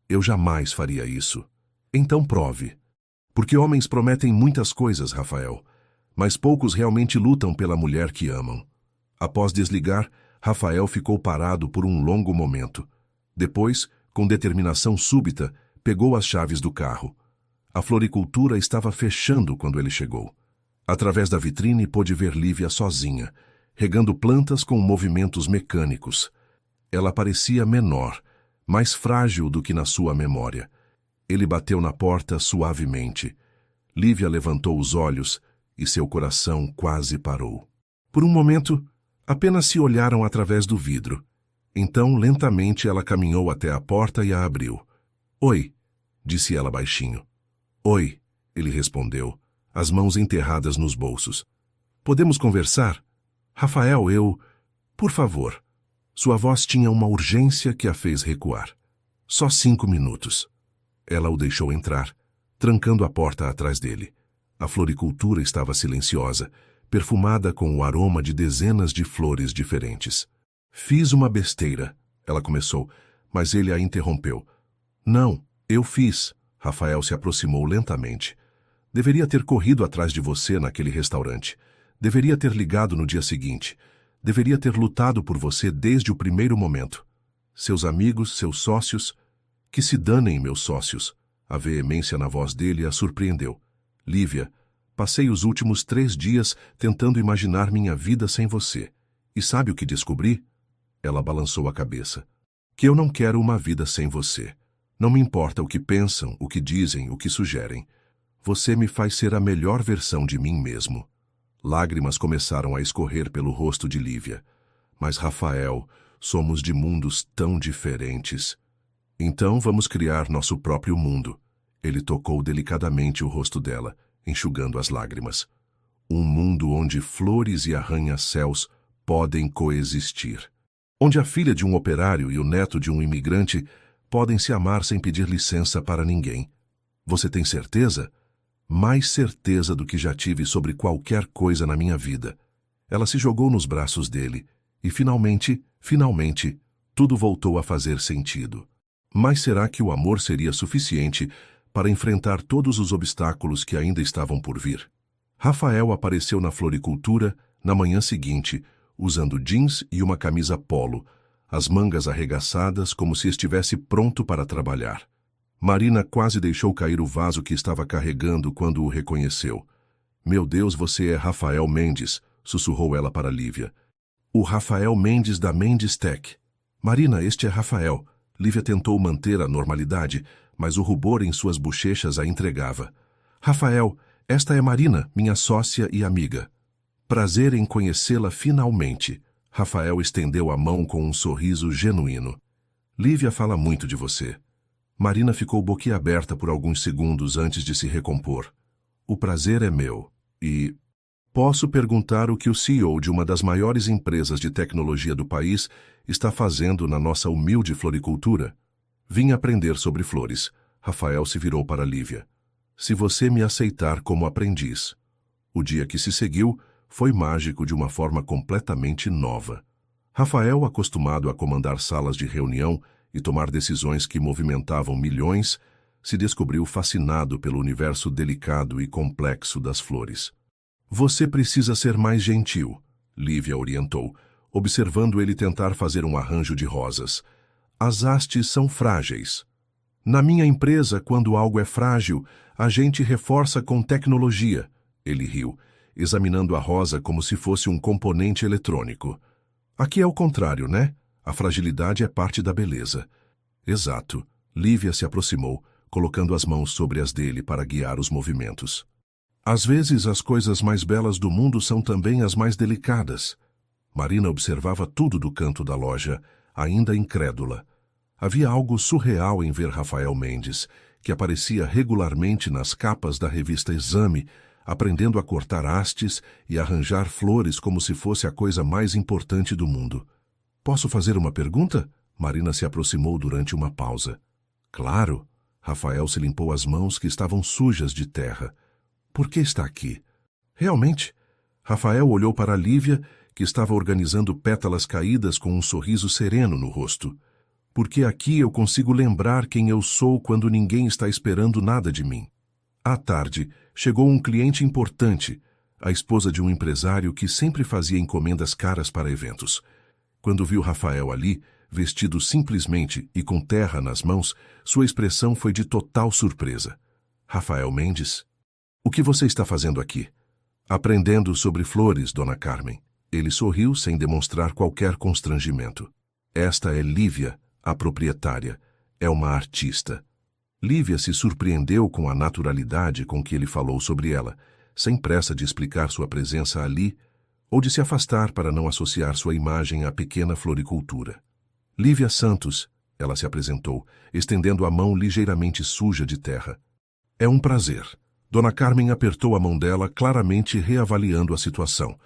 Eu jamais faria isso. Então prove. Porque homens prometem muitas coisas, Rafael, mas poucos realmente lutam pela mulher que amam. Após desligar, Rafael ficou parado por um longo momento. Depois, com determinação súbita, pegou as chaves do carro. A floricultura estava fechando quando ele chegou. Através da vitrine pôde ver Lívia sozinha, regando plantas com movimentos mecânicos. Ela parecia menor, mais frágil do que na sua memória. Ele bateu na porta suavemente. Lívia levantou os olhos e seu coração quase parou. Por um momento, apenas se olharam através do vidro. Então, lentamente, ela caminhou até a porta e a abriu. "Oi", disse ela baixinho. "Oi", ele respondeu, as mãos enterradas nos bolsos. "Podemos conversar? Rafael, Por favor." Sua voz tinha uma urgência que a fez recuar. "Só 5 minutos." Ela o deixou entrar, trancando a porta atrás dele. A floricultura estava silenciosa, perfumada com o aroma de dezenas de flores diferentes. "Fiz uma besteira", ela começou, mas ele a interrompeu. "Não, eu fiz." Rafael se aproximou lentamente. "Deveria ter corrido atrás de você naquele restaurante. Deveria ter ligado no dia seguinte. Deveria ter lutado por você desde o primeiro momento. Seus amigos, seus sócios... Que se danem, meus sócios." A veemência na voz dele a surpreendeu. "Lívia, passei os últimos 3 dias tentando imaginar minha vida sem você. E sabe o que descobri?" Ela balançou a cabeça. "Que eu não quero uma vida sem você. Não me importa o que pensam, o que dizem, o que sugerem. Você me faz ser a melhor versão de mim mesmo." Lágrimas começaram a escorrer pelo rosto de Lívia. "Mas, Rafael, somos de mundos tão diferentes." "Então vamos criar nosso próprio mundo." Ele tocou delicadamente o rosto dela, enxugando as lágrimas. "Um mundo onde flores e arranha-céus podem coexistir. Onde a filha de um operário e o neto de um imigrante podem se amar sem pedir licença para ninguém. Você tem certeza?" "Mais certeza do que já tive sobre qualquer coisa na minha vida." Ela se jogou nos braços dele e finalmente, tudo voltou a fazer sentido. Mas será que o amor seria suficiente para enfrentar todos os obstáculos que ainda estavam por vir? Rafael apareceu na floricultura na manhã seguinte, usando jeans e uma camisa polo, as mangas arregaçadas como se estivesse pronto para trabalhar. Marina quase deixou cair o vaso que estava carregando quando o reconheceu. "Meu Deus, você é Rafael Mendes", sussurrou ela para Lívia. "O Rafael Mendes da Mendes Tech." "Marina, este é Rafael." Lívia tentou manter a normalidade, mas o rubor em suas bochechas a entregava. "Rafael, esta é Marina, minha sócia e amiga." "Prazer em conhecê-la finalmente." Rafael estendeu a mão com um sorriso genuíno. "Lívia fala muito de você." Marina ficou boquiaberta por alguns segundos antes de se recompor. "O prazer é meu. E... posso perguntar o que o CEO de uma das maiores empresas de tecnologia do país está fazendo na nossa humilde floricultura?" "Vim aprender sobre flores." Rafael se virou para Lívia. "Se você me aceitar como aprendiz." O dia que se seguiu foi mágico de uma forma completamente nova. Rafael, acostumado a comandar salas de reunião e tomar decisões que movimentavam milhões, se descobriu fascinado pelo universo delicado e complexo das flores. "Você precisa ser mais gentil", Lívia orientou, observando ele tentar fazer um arranjo de rosas. "As hastes são frágeis. Na minha empresa, quando algo é frágil, a gente reforça com tecnologia." Ele riu, examinando a rosa como se fosse um componente eletrônico. "Aqui é o contrário, né? A fragilidade é parte da beleza." "Exato." Lívia se aproximou, colocando as mãos sobre as dele para guiar os movimentos. "Às vezes, as coisas mais belas do mundo são também as mais delicadas." Marina observava tudo do canto da loja, ainda incrédula. Havia algo surreal em ver Rafael Mendes, que aparecia regularmente nas capas da revista Exame, aprendendo a cortar hastes e arranjar flores como se fosse a coisa mais importante do mundo. "Posso fazer uma pergunta?" Marina se aproximou durante uma pausa. "Claro." Rafael se limpou as mãos que estavam sujas de terra. "Por que está aqui?" "Realmente?" Rafael olhou para Lívia, que estava organizando pétalas caídas com um sorriso sereno no rosto. "Porque aqui eu consigo lembrar quem eu sou quando ninguém está esperando nada de mim." À tarde, chegou um cliente importante, a esposa de um empresário que sempre fazia encomendas caras para eventos. Quando viu Rafael ali, vestido simplesmente e com terra nas mãos, sua expressão foi de total surpresa. Rafael Mendes? O que você está fazendo aqui? Aprendendo sobre flores, Dona Carmen. Ele sorriu sem demonstrar qualquer constrangimento. Esta é Lívia, a proprietária. É uma artista. Lívia se surpreendeu com a naturalidade com que ele falou sobre ela, sem pressa de explicar sua presença ali ou de se afastar para não associar sua imagem à pequena floricultura. Lívia Santos, ela se apresentou, estendendo a mão ligeiramente suja de terra. É um prazer. Dona Carmen apertou a mão dela, claramente reavaliando a situação.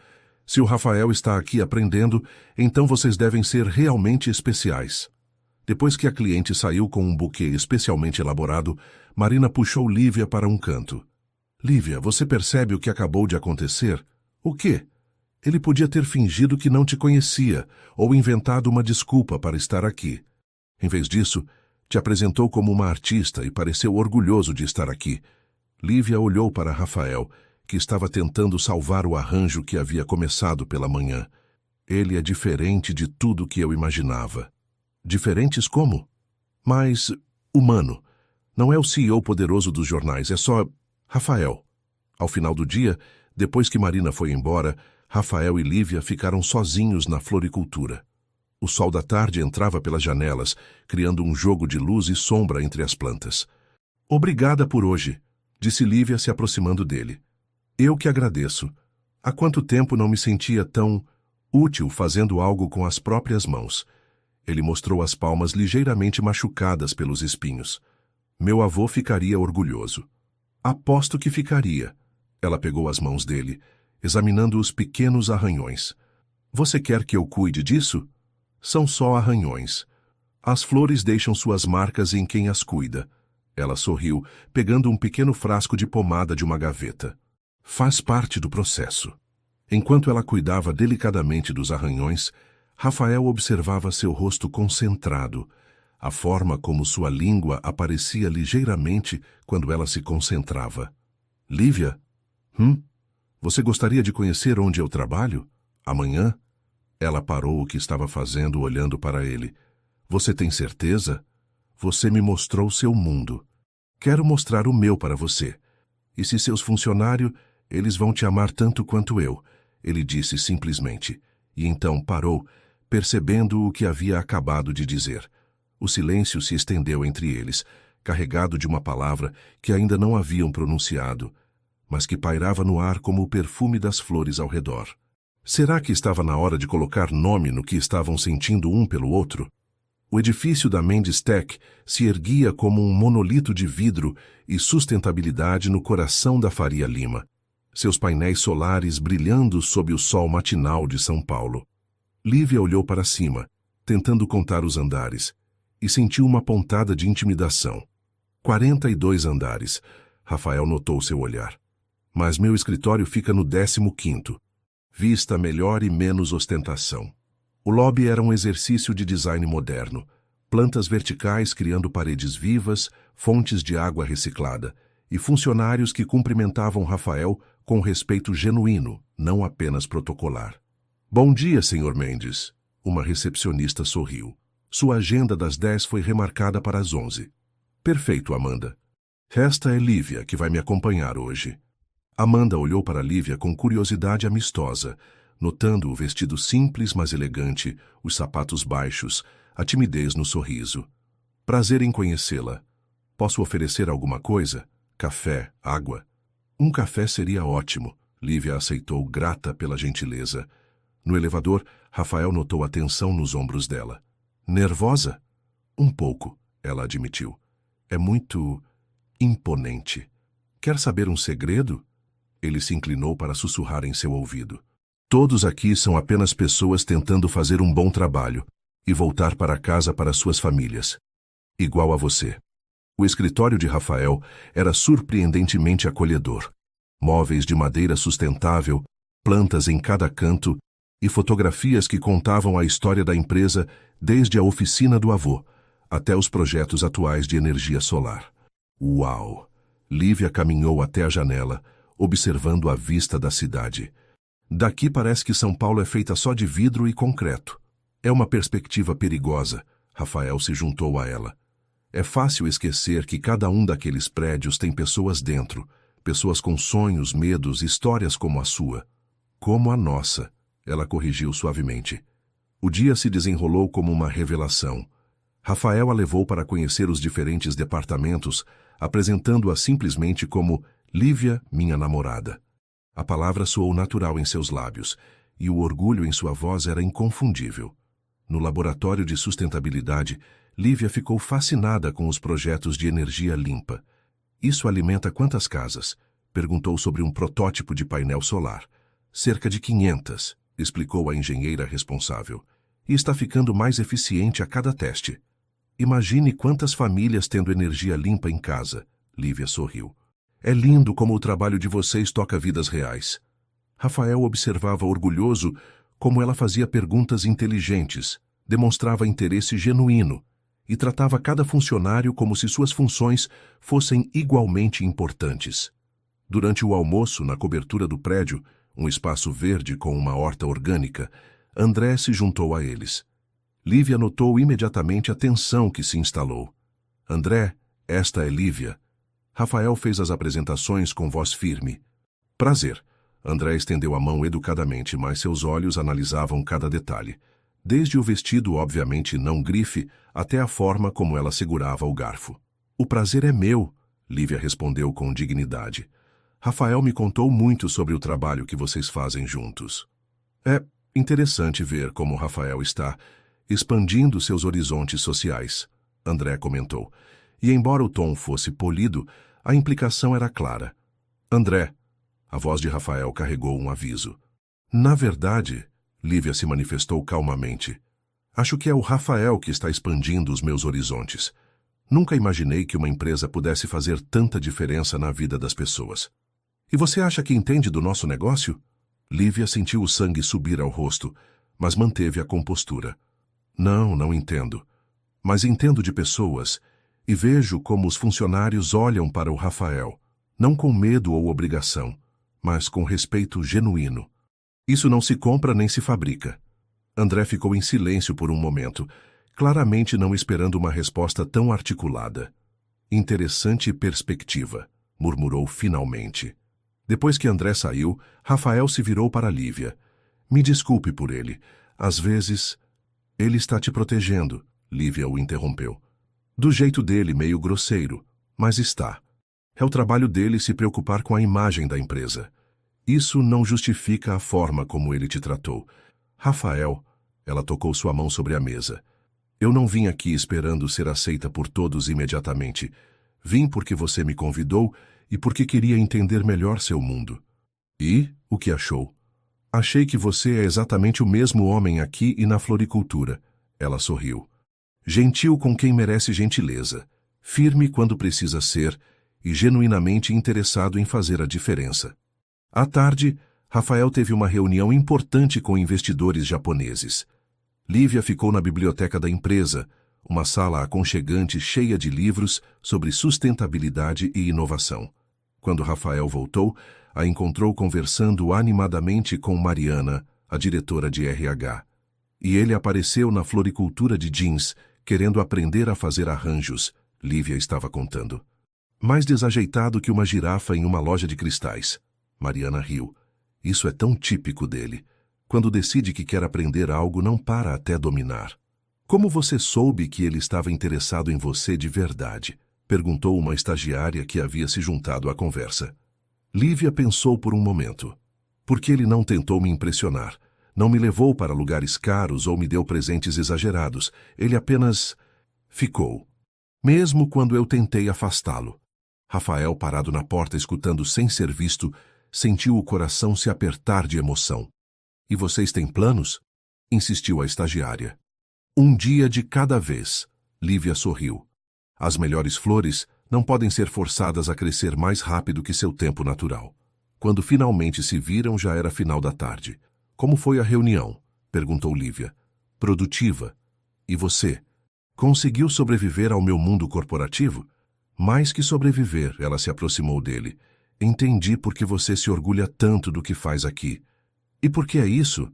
Se o Rafael está aqui aprendendo, então vocês devem ser realmente especiais. Depois que a cliente saiu com um buquê especialmente elaborado, Marina puxou Lívia para um canto. Lívia, você percebe o que acabou de acontecer? O quê? Ele podia ter fingido que não te conhecia ou inventado uma desculpa para estar aqui. Em vez disso, te apresentou como uma artista e pareceu orgulhoso de estar aqui. Lívia olhou para Rafael, que estava tentando salvar o arranjo que havia começado pela manhã. Ele é diferente de tudo que eu imaginava. Diferentes como? Mas humano. Não é o CEO poderoso dos jornais, é só Rafael. Ao final do dia, depois que Marina foi embora, Rafael e Lívia ficaram sozinhos na floricultura. O sol da tarde entrava pelas janelas, criando um jogo de luz e sombra entre as plantas. Obrigada por hoje, disse Lívia se aproximando dele. Eu que agradeço. Há quanto tempo não me sentia tão útil fazendo algo com as próprias mãos. Ele mostrou as palmas ligeiramente machucadas pelos espinhos. Meu avô ficaria orgulhoso. Aposto que ficaria. Ela pegou as mãos dele, examinando os pequenos arranhões. Você quer que eu cuide disso? São só arranhões. As flores deixam suas marcas em quem as cuida. Ela sorriu, pegando um pequeno frasco de pomada de uma gaveta. Faz parte do processo. Enquanto ela cuidava delicadamente dos arranhões, Rafael observava seu rosto concentrado, a forma como sua língua aparecia ligeiramente quando ela se concentrava. Lívia? Você gostaria de conhecer onde eu trabalho? Amanhã? Ela parou o que estava fazendo, olhando para ele. Você tem certeza? Você me mostrou seu mundo. Quero mostrar o meu para você. E se seus funcionários, eles vão te amar tanto quanto eu, ele disse simplesmente. E então parou, percebendo o que havia acabado de dizer. O silêncio se estendeu entre eles, carregado de uma palavra que ainda não haviam pronunciado, mas que pairava no ar como o perfume das flores ao redor. Será que estava na hora de colocar nome no que estavam sentindo um pelo outro? O edifício da Mendes Tech se erguia como um monolito de vidro e sustentabilidade no coração da Faria Lima, seus painéis solares brilhando sob o sol matinal de São Paulo. Lívia olhou para cima, tentando contar os andares, e sentiu uma pontada de intimidação. 42 andares. Rafael notou seu olhar. Mas meu escritório fica no 15º. Vista melhor e menos ostentação. O lobby era um exercício de design moderno. Plantas verticais criando paredes vivas, fontes de água reciclada, e funcionários que cumprimentavam Rafael com respeito genuíno, não apenas protocolar. Bom dia, Sr. Mendes. Uma recepcionista sorriu. Sua agenda das 10 foi remarcada para as 11. Perfeito, Amanda. Esta é Lívia, que vai me acompanhar hoje. Amanda olhou para Lívia com curiosidade amistosa, notando o vestido simples, mas elegante, os sapatos baixos, a timidez no sorriso. Prazer em conhecê-la. Posso oferecer alguma coisa? Café, água? Um café seria ótimo. Lívia aceitou, grata pela gentileza. No elevador, Rafael notou a tensão nos ombros dela. Nervosa? Um pouco, ela admitiu. É muito imponente. Quer saber um segredo? Ele se inclinou para sussurrar em seu ouvido. Todos aqui são apenas pessoas tentando fazer um bom trabalho e voltar para casa para suas famílias. Igual a você. O escritório de Rafael era surpreendentemente acolhedor. Móveis de madeira sustentável, plantas em cada canto e fotografias que contavam a história da empresa desde a oficina do avô até os projetos atuais de energia solar. Uau! Lívia caminhou até a janela, observando a vista da cidade. Daqui parece que São Paulo é feita só de vidro e concreto. É uma perspectiva perigosa. Rafael se juntou a ela. É fácil esquecer que cada um daqueles prédios tem pessoas dentro, pessoas com sonhos, medos, histórias como a sua. Como a nossa, ela corrigiu suavemente. O dia se desenrolou como uma revelação. Rafael a levou para conhecer os diferentes departamentos, apresentando-a simplesmente como Lívia, minha namorada. A palavra soou natural em seus lábios, e o orgulho em sua voz era inconfundível. No laboratório de sustentabilidade, Lívia ficou fascinada com os projetos de energia limpa. Isso alimenta quantas casas? Perguntou sobre um protótipo de painel solar. Cerca de 500, explicou a engenheira responsável. E está ficando mais eficiente a cada teste. Imagine quantas famílias tendo energia limpa em casa. Lívia sorriu. É lindo como o trabalho de vocês toca vidas reais. Rafael observava orgulhoso como ela fazia perguntas inteligentes, demonstrava interesse genuíno e tratava cada funcionário como se suas funções fossem igualmente importantes. Durante o almoço, na cobertura do prédio, um espaço verde com uma horta orgânica, André se juntou a eles. Lívia notou imediatamente a tensão que se instalou. André, esta é Lívia. Rafael fez as apresentações com voz firme. Prazer. André estendeu a mão educadamente, mas seus olhos analisavam cada detalhe. Desde o vestido obviamente não grife, até a forma como ela segurava o garfo. O prazer é meu, Lívia respondeu com dignidade. Rafael me contou muito sobre o trabalho que vocês fazem juntos. É interessante ver como Rafael está expandindo seus horizontes sociais, André comentou. E embora o tom fosse polido, a implicação era clara. André, a voz de Rafael carregou um aviso. Na verdade, Lívia se manifestou calmamente. Acho que é o Rafael que está expandindo os meus horizontes. Nunca imaginei que uma empresa pudesse fazer tanta diferença na vida das pessoas. E você acha que entende do nosso negócio? Lívia sentiu o sangue subir ao rosto, mas manteve a compostura. Não entendo. Mas entendo de pessoas e vejo como os funcionários olham para o Rafael, não com medo ou obrigação, mas com respeito genuíno. Isso não se compra nem se fabrica. André ficou em silêncio por um momento, claramente não esperando uma resposta tão articulada. Interessante perspectiva, murmurou finalmente. Depois que André saiu, Rafael se virou para Lívia. Me desculpe por ele. Às vezes... Ele está te protegendo, Lívia o interrompeu. Do jeito dele, meio grosseiro, mas está. É o trabalho dele se preocupar com a imagem da empresa. Isso não justifica a forma como ele te tratou. Rafael, ela tocou sua mão sobre a mesa. Eu não vim aqui esperando ser aceita por todos imediatamente. Vim porque você me convidou e porque queria entender melhor seu mundo. E o que achou? Achei que você é exatamente o mesmo homem aqui e na floricultura. Ela sorriu. Gentil com quem merece gentileza, firme quando precisa ser e genuinamente interessado em fazer a diferença. À tarde, Rafael teve uma reunião importante com investidores japoneses. Lívia ficou na biblioteca da empresa, uma sala aconchegante cheia de livros sobre sustentabilidade e inovação. Quando Rafael voltou, a encontrou conversando animadamente com Mariana, a diretora de RH. E ele apareceu na floricultura de jeans, querendo aprender a fazer arranjos, Lívia estava contando. Mais desajeitado que uma girafa em uma loja de cristais. Mariana riu. Isso é tão típico dele. Quando decide que quer aprender algo, não para até dominar. Como você soube que ele estava interessado em você de verdade? Perguntou uma estagiária que havia se juntado à conversa. Lívia pensou por um momento. Porque ele não tentou me impressionar. Não me levou para lugares caros ou me deu presentes exagerados. Ele apenas ficou. Mesmo quando eu tentei afastá-lo. Rafael, parado na porta escutando sem ser visto, sentiu o coração se apertar de emoção. E vocês têm planos? Insistiu a estagiária. Um dia de cada vez. Lívia sorriu. As melhores flores não podem ser forçadas a crescer mais rápido que seu tempo natural. Quando finalmente se viram, já era final da tarde. Como foi a reunião? Perguntou Lívia. Produtiva. E você? Conseguiu sobreviver ao meu mundo corporativo? Mais que sobreviver, ela se aproximou dele. Entendi por que você se orgulha tanto do que faz aqui. E por que é isso?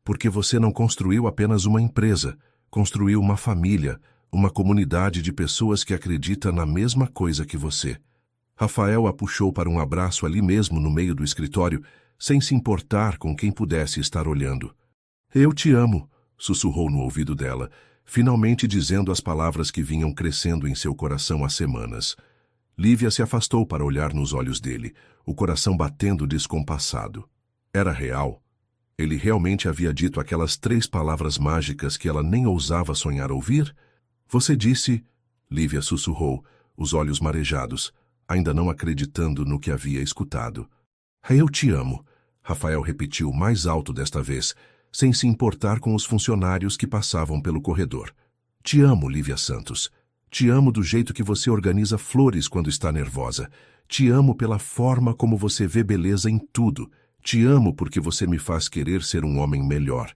Porque você não construiu apenas uma empresa, construiu uma família, uma comunidade de pessoas que acredita na mesma coisa que você. Rafael a puxou para um abraço ali mesmo no meio do escritório, sem se importar com quem pudesse estar olhando. Eu te amo, sussurrou no ouvido dela, finalmente dizendo as palavras que vinham crescendo em seu coração há semanas. Lívia se afastou para olhar nos olhos dele, o coração batendo descompassado. Era real. Ele realmente havia dito aquelas 3 palavras mágicas que ela nem ousava sonhar ouvir? Você disse... Lívia sussurrou, os olhos marejados, ainda não acreditando no que havia escutado. Eu te amo, Rafael repetiu mais alto desta vez, sem se importar com os funcionários que passavam pelo corredor. Te amo, Lívia Santos. Te amo do jeito que você organiza flores quando está nervosa. Te amo pela forma como você vê beleza em tudo. Te amo porque você me faz querer ser um homem melhor.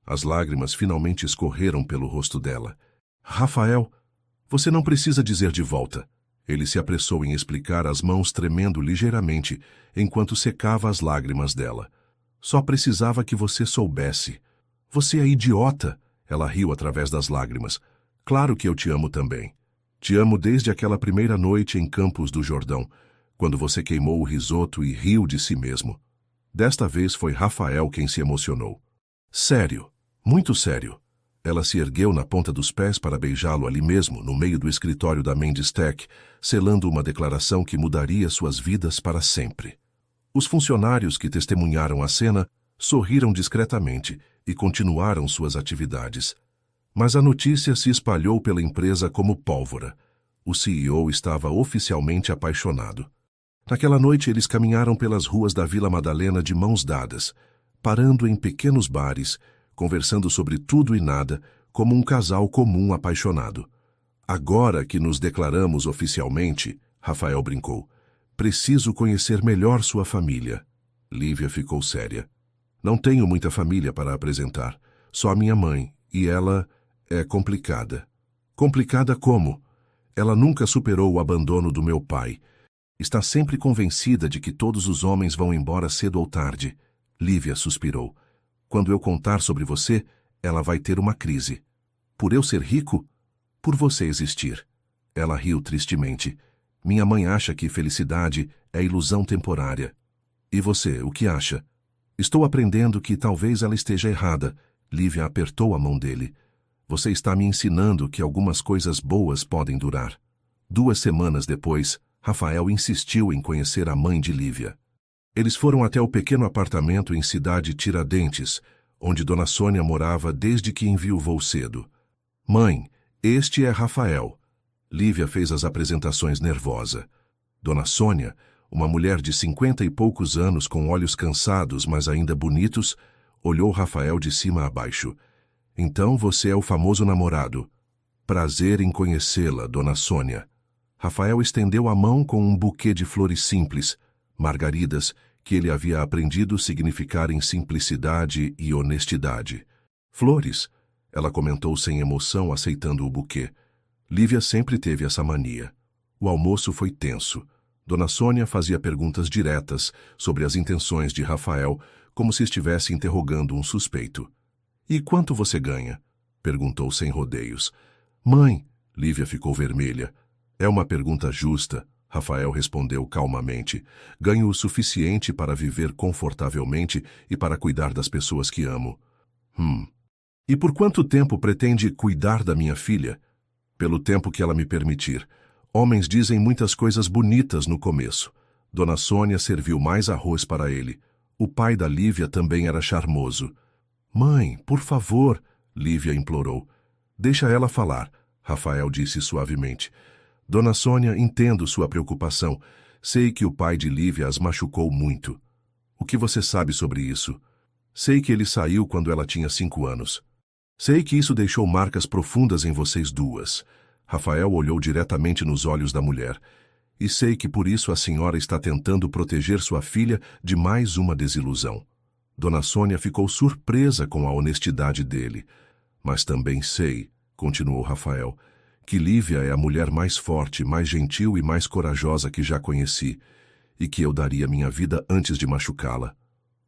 As lágrimas finalmente escorreram pelo rosto dela. Rafael, você não precisa dizer de volta. Ele se apressou em explicar, as mãos tremendo ligeiramente, enquanto secava as lágrimas dela. Só precisava que você soubesse. Você é idiota, ela riu através das lágrimas. Claro que eu te amo também. Te amo desde aquela primeira noite em Campos do Jordão, quando você queimou o risoto e riu de si mesmo. Desta vez foi Rafael quem se emocionou. Sério, muito sério. Ela se ergueu na ponta dos pés para beijá-lo ali mesmo, no meio do escritório da Mendes Tech, selando uma declaração que mudaria suas vidas para sempre. Os funcionários que testemunharam a cena sorriram discretamente e continuaram suas atividades. Mas a notícia se espalhou pela empresa como pólvora. O CEO estava oficialmente apaixonado. Naquela noite eles caminharam pelas ruas da Vila Madalena de mãos dadas, parando em pequenos bares, conversando sobre tudo e nada, como um casal comum apaixonado. Agora que nos declaramos oficialmente, Rafael brincou, preciso conhecer melhor sua família. Lívia ficou séria. Não tenho muita família para apresentar, só a minha mãe, e ela é complicada. Complicada como? Ela nunca superou o abandono do meu pai. Está sempre convencida de que todos os homens vão embora cedo ou tarde. Lívia suspirou. Quando eu contar sobre você, ela vai ter uma crise. Por eu ser rico? Por você existir. Ela riu tristemente. Minha mãe acha que felicidade é ilusão temporária. E você, o que acha? Estou aprendendo que talvez ela esteja errada. Lívia apertou a mão dele. Você está me ensinando que algumas coisas boas podem durar. 2 semanas depois, Rafael insistiu em conhecer a mãe de Lívia. Eles foram até o pequeno apartamento em Cidade Tiradentes, onde Dona Sônia morava desde que enviuvou cedo. Mãe, este é Rafael. Lívia fez as apresentações nervosa. Dona Sônia, uma mulher de 50 e poucos anos com olhos cansados, mas ainda bonitos, olhou Rafael de cima a baixo. Então você é o famoso namorado. Prazer em conhecê-la, Dona Sônia. Rafael estendeu a mão com um buquê de flores simples, margaridas, que ele havia aprendido significarem simplicidade e honestidade. Flores, ela comentou sem emoção, aceitando o buquê. Lívia sempre teve essa mania. O almoço foi tenso. Dona Sônia fazia perguntas diretas sobre as intenções de Rafael, como se estivesse interrogando um suspeito. E quanto você ganha? Perguntou sem rodeios. Mãe, Lívia ficou vermelha. É uma pergunta justa, Rafael respondeu calmamente. Ganho o suficiente para viver confortavelmente e para cuidar das pessoas que amo. E por quanto tempo pretende cuidar da minha filha? Pelo tempo que ela me permitir. Homens dizem muitas coisas bonitas no começo. Dona Sônia serviu mais arroz para ele. O pai da Lívia também era charmoso. Mãe, por favor, Lívia implorou. Deixa ela falar, Rafael disse suavemente. Dona Sônia, entendo sua preocupação. Sei que o pai de Lívia as machucou muito. O que você sabe sobre isso? Sei que ele saiu quando ela tinha 5 anos. Sei que isso deixou marcas profundas em vocês duas. Rafael olhou diretamente nos olhos da mulher. E sei que por isso a senhora está tentando proteger sua filha de mais uma desilusão. Dona Sônia ficou surpresa com a honestidade dele. Mas também sei, continuou Rafael, que Lívia é a mulher mais forte, mais gentil e mais corajosa que já conheci, e que eu daria minha vida antes de machucá-la.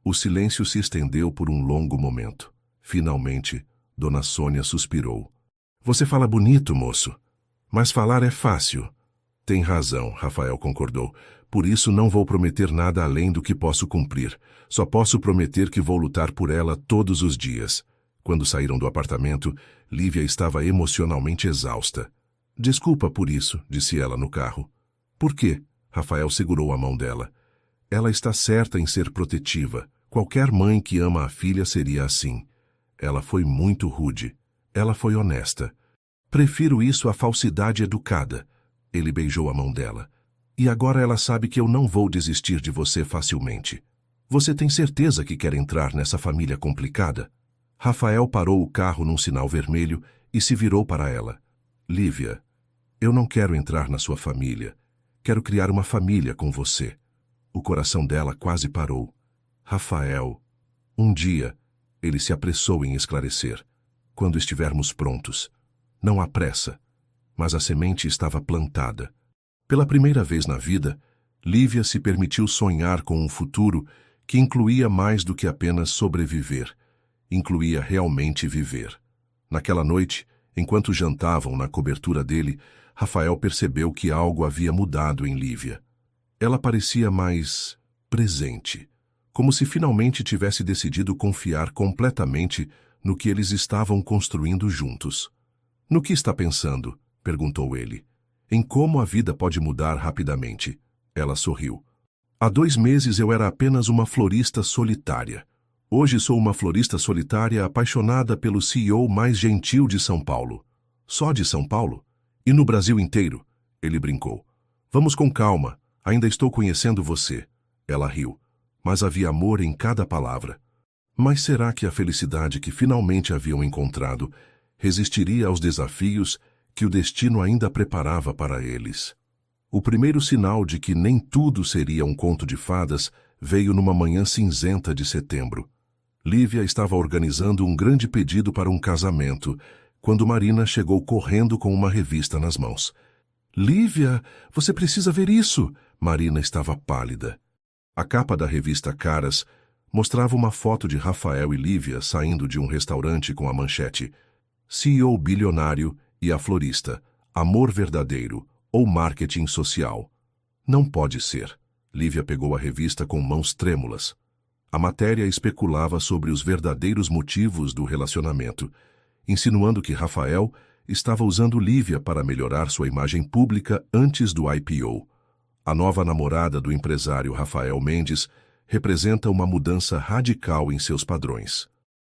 O silêncio se estendeu por um longo momento. Finalmente, Dona Sônia suspirou. Você fala bonito, moço. Mas falar é fácil. Tem razão, Rafael concordou. Por isso não vou prometer nada além do que posso cumprir. Só posso prometer que vou lutar por ela todos os dias. Quando saíram do apartamento, Lívia estava emocionalmente exausta. Desculpa por isso, disse ela no carro. Por quê? Rafael segurou a mão dela. Ela está certa em ser protetiva. Qualquer mãe que ama a filha seria assim. Ela foi muito rude. Ela foi honesta. Prefiro isso à falsidade educada. Ele beijou a mão dela. E agora ela sabe que eu não vou desistir de você facilmente. Você tem certeza que quer entrar nessa família complicada? Rafael parou o carro num sinal vermelho e se virou para ela. Lívia, eu não quero entrar na sua família. Quero criar uma família com você. O coração dela quase parou. Rafael, um dia, ele se apressou em esclarecer. Quando estivermos prontos. Não há pressa. Mas a semente estava plantada. Pela primeira vez na vida, Lívia se permitiu sonhar com um futuro que incluía mais do que apenas sobreviver. Incluía realmente viver. Naquela noite, enquanto jantavam na cobertura dele, Rafael percebeu que algo havia mudado em Lívia. Ela parecia mais presente, como se finalmente tivesse decidido confiar completamente no que eles estavam construindo juntos. No que está pensando? Perguntou ele. Em como a vida pode mudar rapidamente. Ela sorriu. Há 2 meses eu era apenas uma florista solitária. Hoje sou uma florista solitária apaixonada pelo CEO mais gentil de São Paulo. Só de São Paulo? E no Brasil inteiro? Ele brincou. Vamos com calma, ainda estou conhecendo você. Ela riu, mas havia amor em cada palavra. Mas será que a felicidade que finalmente haviam encontrado resistiria aos desafios que o destino ainda preparava para eles? O primeiro sinal de que nem tudo seria um conto de fadas veio numa manhã cinzenta de setembro. Lívia estava organizando um grande pedido para um casamento, quando Marina chegou correndo com uma revista nas mãos. Lívia, você precisa ver isso! Marina estava pálida. A capa da revista Caras mostrava uma foto de Rafael e Lívia saindo de um restaurante com a manchete CEO bilionário e a florista, amor verdadeiro ou marketing social. Não pode ser. Lívia pegou a revista com mãos trêmulas. A matéria especulava sobre os verdadeiros motivos do relacionamento, insinuando que Rafael estava usando Lívia para melhorar sua imagem pública antes do IPO. A nova namorada do empresário Rafael Mendes representa uma mudança radical em seus padrões.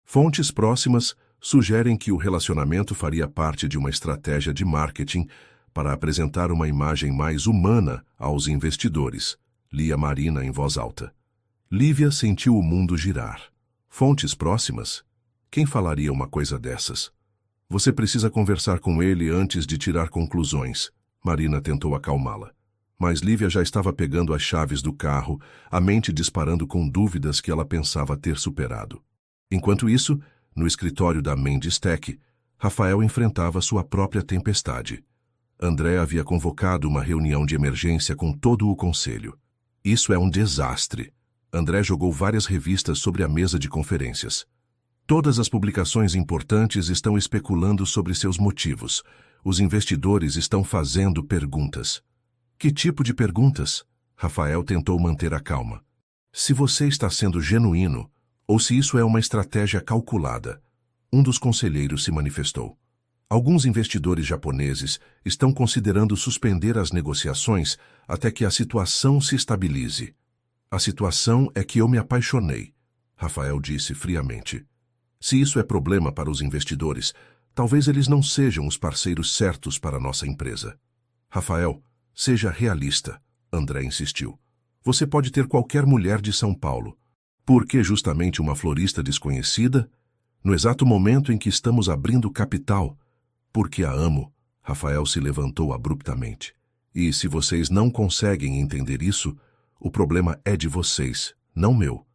Fontes próximas sugerem que o relacionamento faria parte de uma estratégia de marketing para apresentar uma imagem mais humana aos investidores, lia Marina em voz alta. Lívia sentiu o mundo girar. Fontes próximas? Quem falaria uma coisa dessas? Você precisa conversar com ele antes de tirar conclusões. Marina tentou acalmá-la. Mas Lívia já estava pegando as chaves do carro, a mente disparando com dúvidas que ela pensava ter superado. Enquanto isso, no escritório da Mendes Tech, Rafael enfrentava sua própria tempestade. André havia convocado uma reunião de emergência com todo o conselho. Isso é um desastre. André jogou várias revistas sobre a mesa de conferências. Todas as publicações importantes estão especulando sobre seus motivos. Os investidores estão fazendo perguntas. Que tipo de perguntas? Rafael tentou manter a calma. Se você está sendo genuíno, ou se isso é uma estratégia calculada. Um dos conselheiros se manifestou. Alguns investidores japoneses estão considerando suspender as negociações até que a situação se estabilize. A situação é que eu me apaixonei, Rafael disse friamente. Se isso é problema para os investidores, talvez eles não sejam os parceiros certos para nossa empresa. Rafael, seja realista, André insistiu. Você pode ter qualquer mulher de São Paulo. Por que justamente uma florista desconhecida? No exato momento em que estamos abrindo capital. Porque a amo. Rafael se levantou abruptamente. E se vocês não conseguem entender isso, o problema é de vocês, não meu.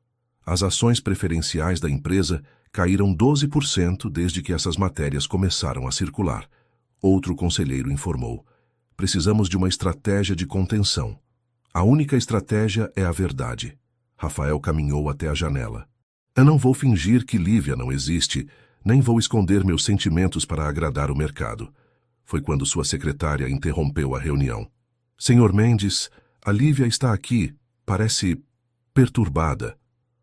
As ações preferenciais da empresa caíram 12% desde que essas matérias começaram a circular. Outro conselheiro informou. Precisamos de uma estratégia de contenção. A única estratégia é a verdade. Rafael caminhou até a janela. Eu não vou fingir que Lívia não existe, Nem vou esconder meus sentimentos para agradar o mercado. Foi quando sua secretária interrompeu a reunião. Senhor Mendes, a Lívia está aqui. Parece perturbada.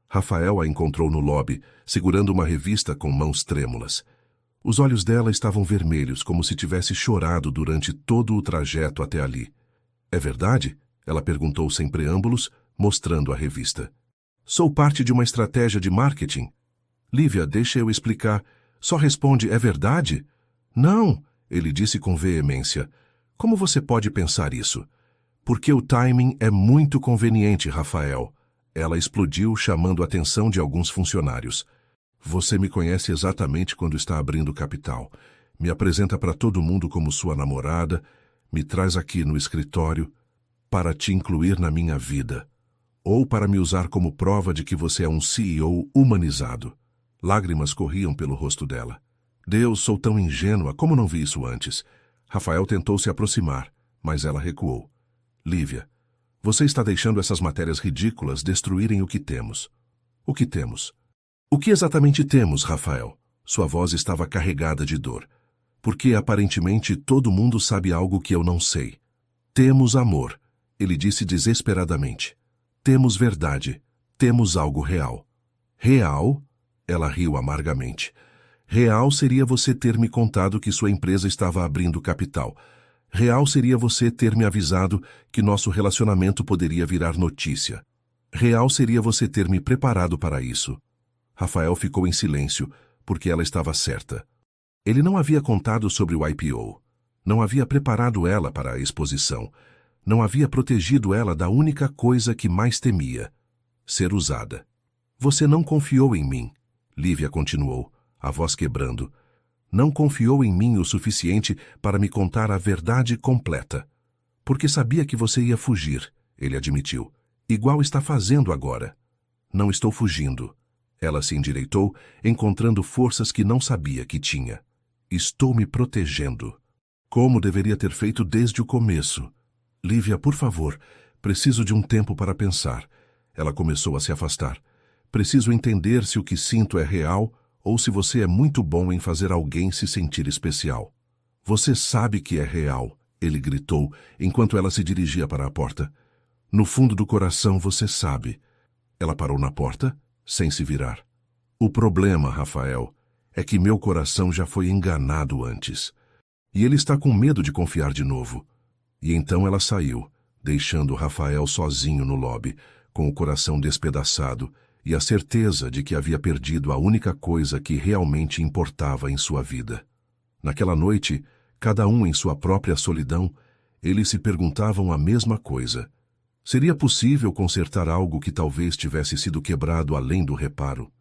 Rafael a encontrou no lobby, segurando uma revista com mãos trêmulas. Os olhos dela estavam vermelhos, como se tivesse chorado durante todo o trajeto até ali. É verdade? Ela perguntou sem preâmbulos, mostrando a revista. Sou parte de uma estratégia de marketing. Lívia, deixa eu explicar. Só responde, é verdade? Não, ele disse com veemência. Como você pode pensar isso? Porque o timing é muito conveniente, Rafael. Ela explodiu, chamando a atenção de alguns funcionários. Você me conhece exatamente quando está abrindo capital. Me apresenta para todo mundo como sua namorada, me traz aqui no escritório para te incluir na minha vida, ou para me usar como prova de que você é um CEO humanizado. Lágrimas corriam pelo rosto dela. Deus, sou tão ingênua, como não vi isso antes? Rafael tentou se aproximar, mas ela recuou. Lívia, você está deixando essas matérias ridículas destruírem o que temos. O que temos? O que exatamente temos, Rafael? Sua voz estava carregada de dor. Porque aparentemente todo mundo sabe algo que eu não sei. Temos amor, ele disse desesperadamente. Temos verdade. Temos algo real. Real? Ela riu amargamente. Real seria você ter me contado que sua empresa estava abrindo capital. Real seria você ter me avisado que nosso relacionamento poderia virar notícia. Real seria você ter me preparado para isso. Rafael ficou em silêncio, porque ela estava certa. Ele não havia contado sobre o IPO. Não havia preparado ela para a exposição. Não havia protegido ela da única coisa que mais temia: ser usada. Você não confiou em mim, Lívia continuou, a voz quebrando. Não confiou em mim o suficiente para me contar a verdade completa. Porque sabia que você ia fugir, ele admitiu. Igual está fazendo agora. Não estou fugindo. Ela se endireitou, encontrando forças que não sabia que tinha. Estou me protegendo. Como deveria ter feito desde o começo. Lívia, por favor, preciso de um tempo para pensar. Ela começou a se afastar. Preciso entender se o que sinto é real ou se você é muito bom em fazer alguém se sentir especial. Você sabe que é real, ele gritou, enquanto ela se dirigia para a porta. No fundo do coração você sabe. Ela parou na porta, sem se virar. O problema, Rafael, é que meu coração já foi enganado antes. E ele está com medo de confiar de novo. E então ela saiu, deixando Rafael sozinho no lobby, com o coração despedaçado e a certeza de que havia perdido a única coisa que realmente importava em sua vida. Naquela noite, cada um em sua própria solidão, eles se perguntavam a mesma coisa. Seria possível consertar algo que talvez tivesse sido quebrado além do reparo?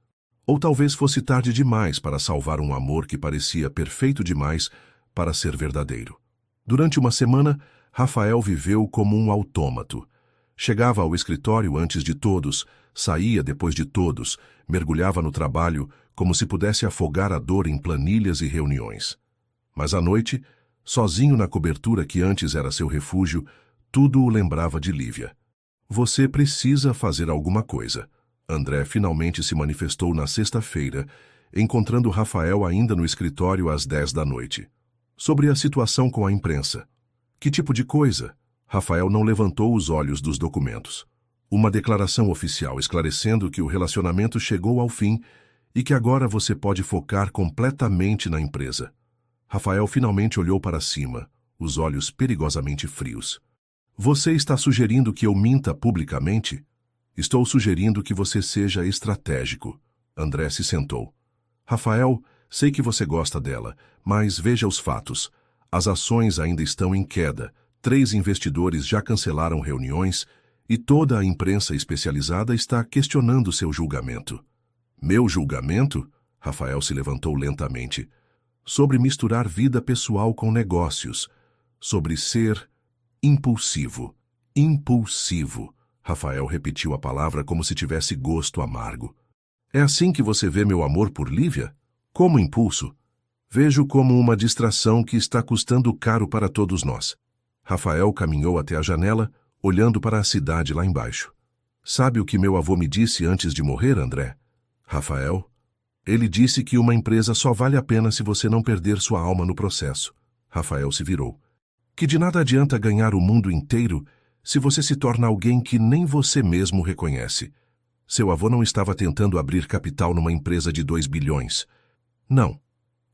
Ou talvez fosse tarde demais para salvar um amor que parecia perfeito demais para ser verdadeiro. Durante uma semana, Rafael viveu como um autômato. Chegava ao escritório antes de todos, saía depois de todos, mergulhava no trabalho como se pudesse afogar a dor em planilhas e reuniões. Mas à noite, sozinho na cobertura que antes era seu refúgio, tudo o lembrava de Lívia. Você precisa fazer alguma coisa. André finalmente se manifestou na sexta-feira, encontrando Rafael ainda no escritório às 10 da noite. Sobre a situação com a imprensa. Que tipo de coisa? Rafael não levantou os olhos dos documentos. Uma declaração oficial esclarecendo que o relacionamento chegou ao fim e que agora você pode focar completamente na empresa. Rafael finalmente olhou para cima, os olhos perigosamente frios. Você está sugerindo que eu minta publicamente? Estou sugerindo que você seja estratégico. André se sentou. Rafael, sei que você gosta dela, mas veja os fatos. As ações ainda estão em queda, 3 investidores já cancelaram reuniões e toda a imprensa especializada está questionando seu julgamento. Meu julgamento? Rafael se levantou lentamente. Sobre misturar vida pessoal com negócios. Sobre ser impulsivo. Impulsivo. Rafael repetiu a palavra como se tivesse gosto amargo. É assim que você vê meu amor por Lívia? Como impulso? Vejo como uma distração que está custando caro para todos nós. Rafael caminhou até a janela, olhando para a cidade lá embaixo. Sabe o que meu avô me disse antes de morrer, André? Rafael? Ele disse que uma empresa só vale a pena se você não perder sua alma no processo. Rafael se virou. Que de nada adianta ganhar o mundo inteiro se você se torna alguém que nem você mesmo reconhece. Seu avô não estava tentando abrir capital numa empresa de 2 bilhões. Não.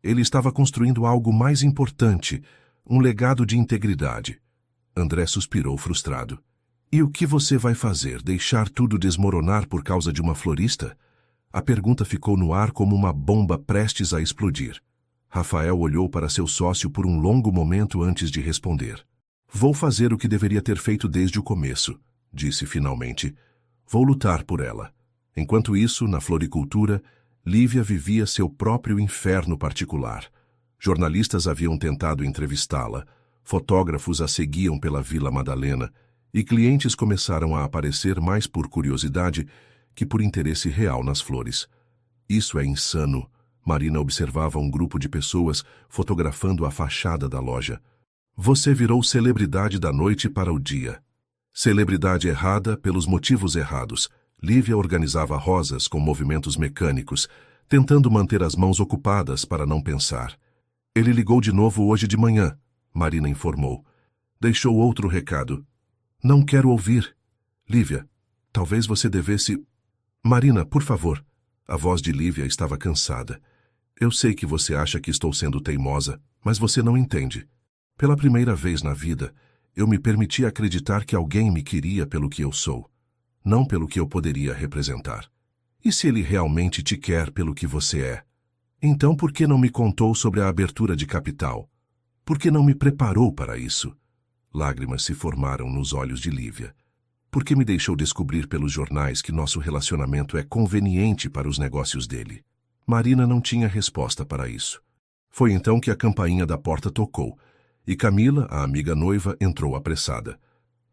Ele estava construindo algo mais importante, um legado de integridade. André suspirou frustrado. E o que você vai fazer? Deixar tudo desmoronar por causa de uma florista? A pergunta ficou no ar como uma bomba prestes a explodir. Rafael olhou para seu sócio por um longo momento antes de responder. Vou fazer o que deveria ter feito desde o começo, disse finalmente. Vou lutar por ela. Enquanto isso, na floricultura, Lívia vivia seu próprio inferno particular. Jornalistas haviam tentado entrevistá-la, fotógrafos a seguiam pela Vila Madalena, e clientes começaram a aparecer mais por curiosidade que por interesse real nas flores. Isso é insano. Marina observava um grupo de pessoas fotografando a fachada da loja. Você virou celebridade da noite para o dia. Celebridade errada pelos motivos errados. Lívia organizava rosas com movimentos mecânicos, tentando manter as mãos ocupadas para não pensar. Ele ligou de novo hoje de manhã, Marina informou. Deixou outro recado. Não quero ouvir. Lívia, talvez você devesse... Marina, por favor. A voz de Lívia estava cansada. Eu sei que você acha que estou sendo teimosa, mas você não entende. Pela primeira vez na vida, eu me permiti acreditar que alguém me queria pelo que eu sou, não pelo que eu poderia representar. E se ele realmente te quer pelo que você é? Então por que não me contou sobre a abertura de capital? Por que não me preparou para isso? Lágrimas se formaram nos olhos de Lívia. Por que me deixou descobrir pelos jornais que nosso relacionamento é conveniente para os negócios dele? Marina não tinha resposta para isso. Foi então que a campainha da porta tocou, e Camila, a amiga noiva, entrou apressada.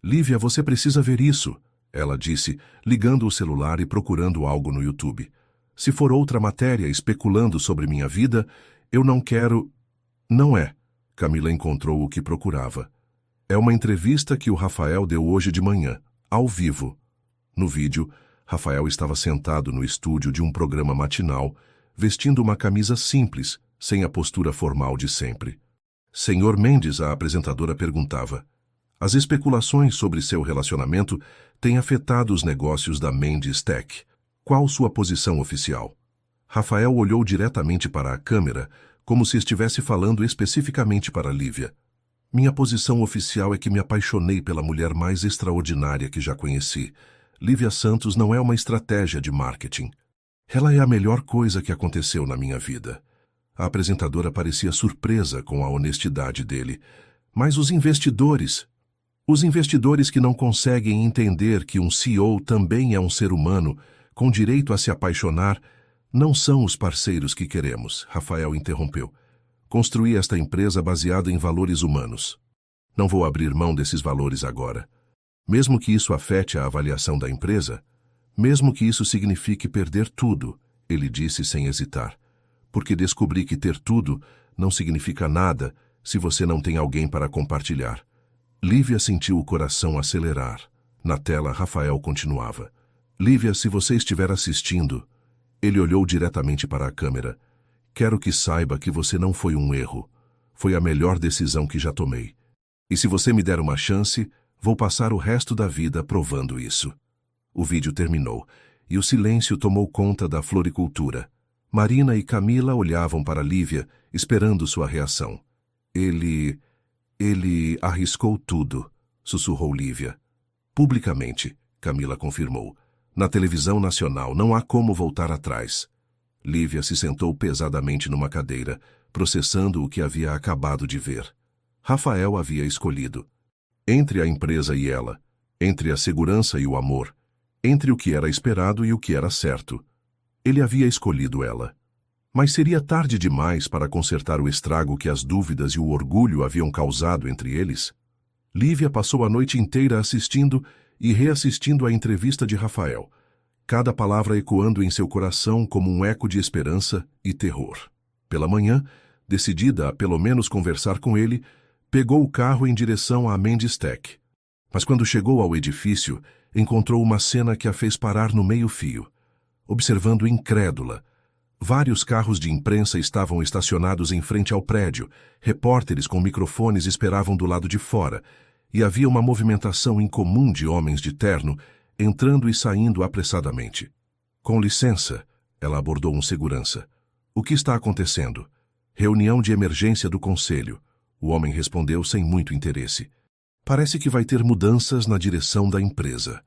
Lívia, você precisa ver isso, ela disse, ligando o celular e procurando algo no YouTube. Se for outra matéria especulando sobre minha vida, eu não quero... Não é. Camila encontrou o que procurava. É uma entrevista que o Rafael deu hoje de manhã, ao vivo. No vídeo, Rafael estava sentado no estúdio de um programa matinal, vestindo uma camisa simples, sem a postura formal de sempre. Senhor Mendes, a apresentadora perguntava. As especulações sobre seu relacionamento têm afetado os negócios da Mendes Tech. Qual sua posição oficial? Rafael olhou diretamente para a câmera, como se estivesse falando especificamente para Lívia. Minha posição oficial é que me apaixonei pela mulher mais extraordinária que já conheci. Lívia Santos não é uma estratégia de marketing. Ela é a melhor coisa que aconteceu na minha vida. A apresentadora parecia surpresa com a honestidade dele. Mas os investidores que não conseguem entender que um CEO também é um ser humano, com direito a se apaixonar, não são os parceiros que queremos, Rafael interrompeu. Construí esta empresa baseada em valores humanos. Não vou abrir mão desses valores agora. Mesmo que isso afete a avaliação da empresa, mesmo que isso signifique perder tudo, ele disse sem hesitar. Porque descobri que ter tudo não significa nada se você não tem alguém para compartilhar. Lívia sentiu o coração acelerar. Na tela, Rafael continuava. Lívia, se você estiver assistindo... Ele olhou diretamente para a câmera. Quero que saiba que você não foi um erro. Foi a melhor decisão que já tomei. E se você me der uma chance, vou passar o resto da vida provando isso. O vídeo terminou, e o silêncio tomou conta da floricultura. Marina e Camila olhavam para Lívia, esperando sua reação. Ele arriscou tudo, sussurrou Lívia. Publicamente, Camila confirmou. Na televisão nacional não há como voltar atrás. Lívia se sentou pesadamente numa cadeira, processando o que havia acabado de ver. Rafael havia escolhido. Entre a empresa e ela, entre a segurança e o amor, entre o que era esperado e o que era certo. Ele havia escolhido ela. Mas seria tarde demais para consertar o estrago que as dúvidas e o orgulho haviam causado entre eles? Lívia passou a noite inteira assistindo e reassistindo a entrevista de Rafael, cada palavra ecoando em seu coração como um eco de esperança e terror. Pela manhã, decidida a pelo menos conversar com ele, pegou o carro em direção à Mendes Tech. Mas quando chegou ao edifício, encontrou uma cena que a fez parar no meio-fio. Observando incrédula, Vários carros de imprensa estavam estacionados em frente ao prédio, repórteres com microfones esperavam do lado de fora, e havia uma movimentação incomum de homens de terno entrando e saindo apressadamente. Com licença, ela abordou um segurança. O que está acontecendo? Reunião de emergência do conselho. O homem respondeu sem muito interesse. Parece que vai ter mudanças na direção da empresa.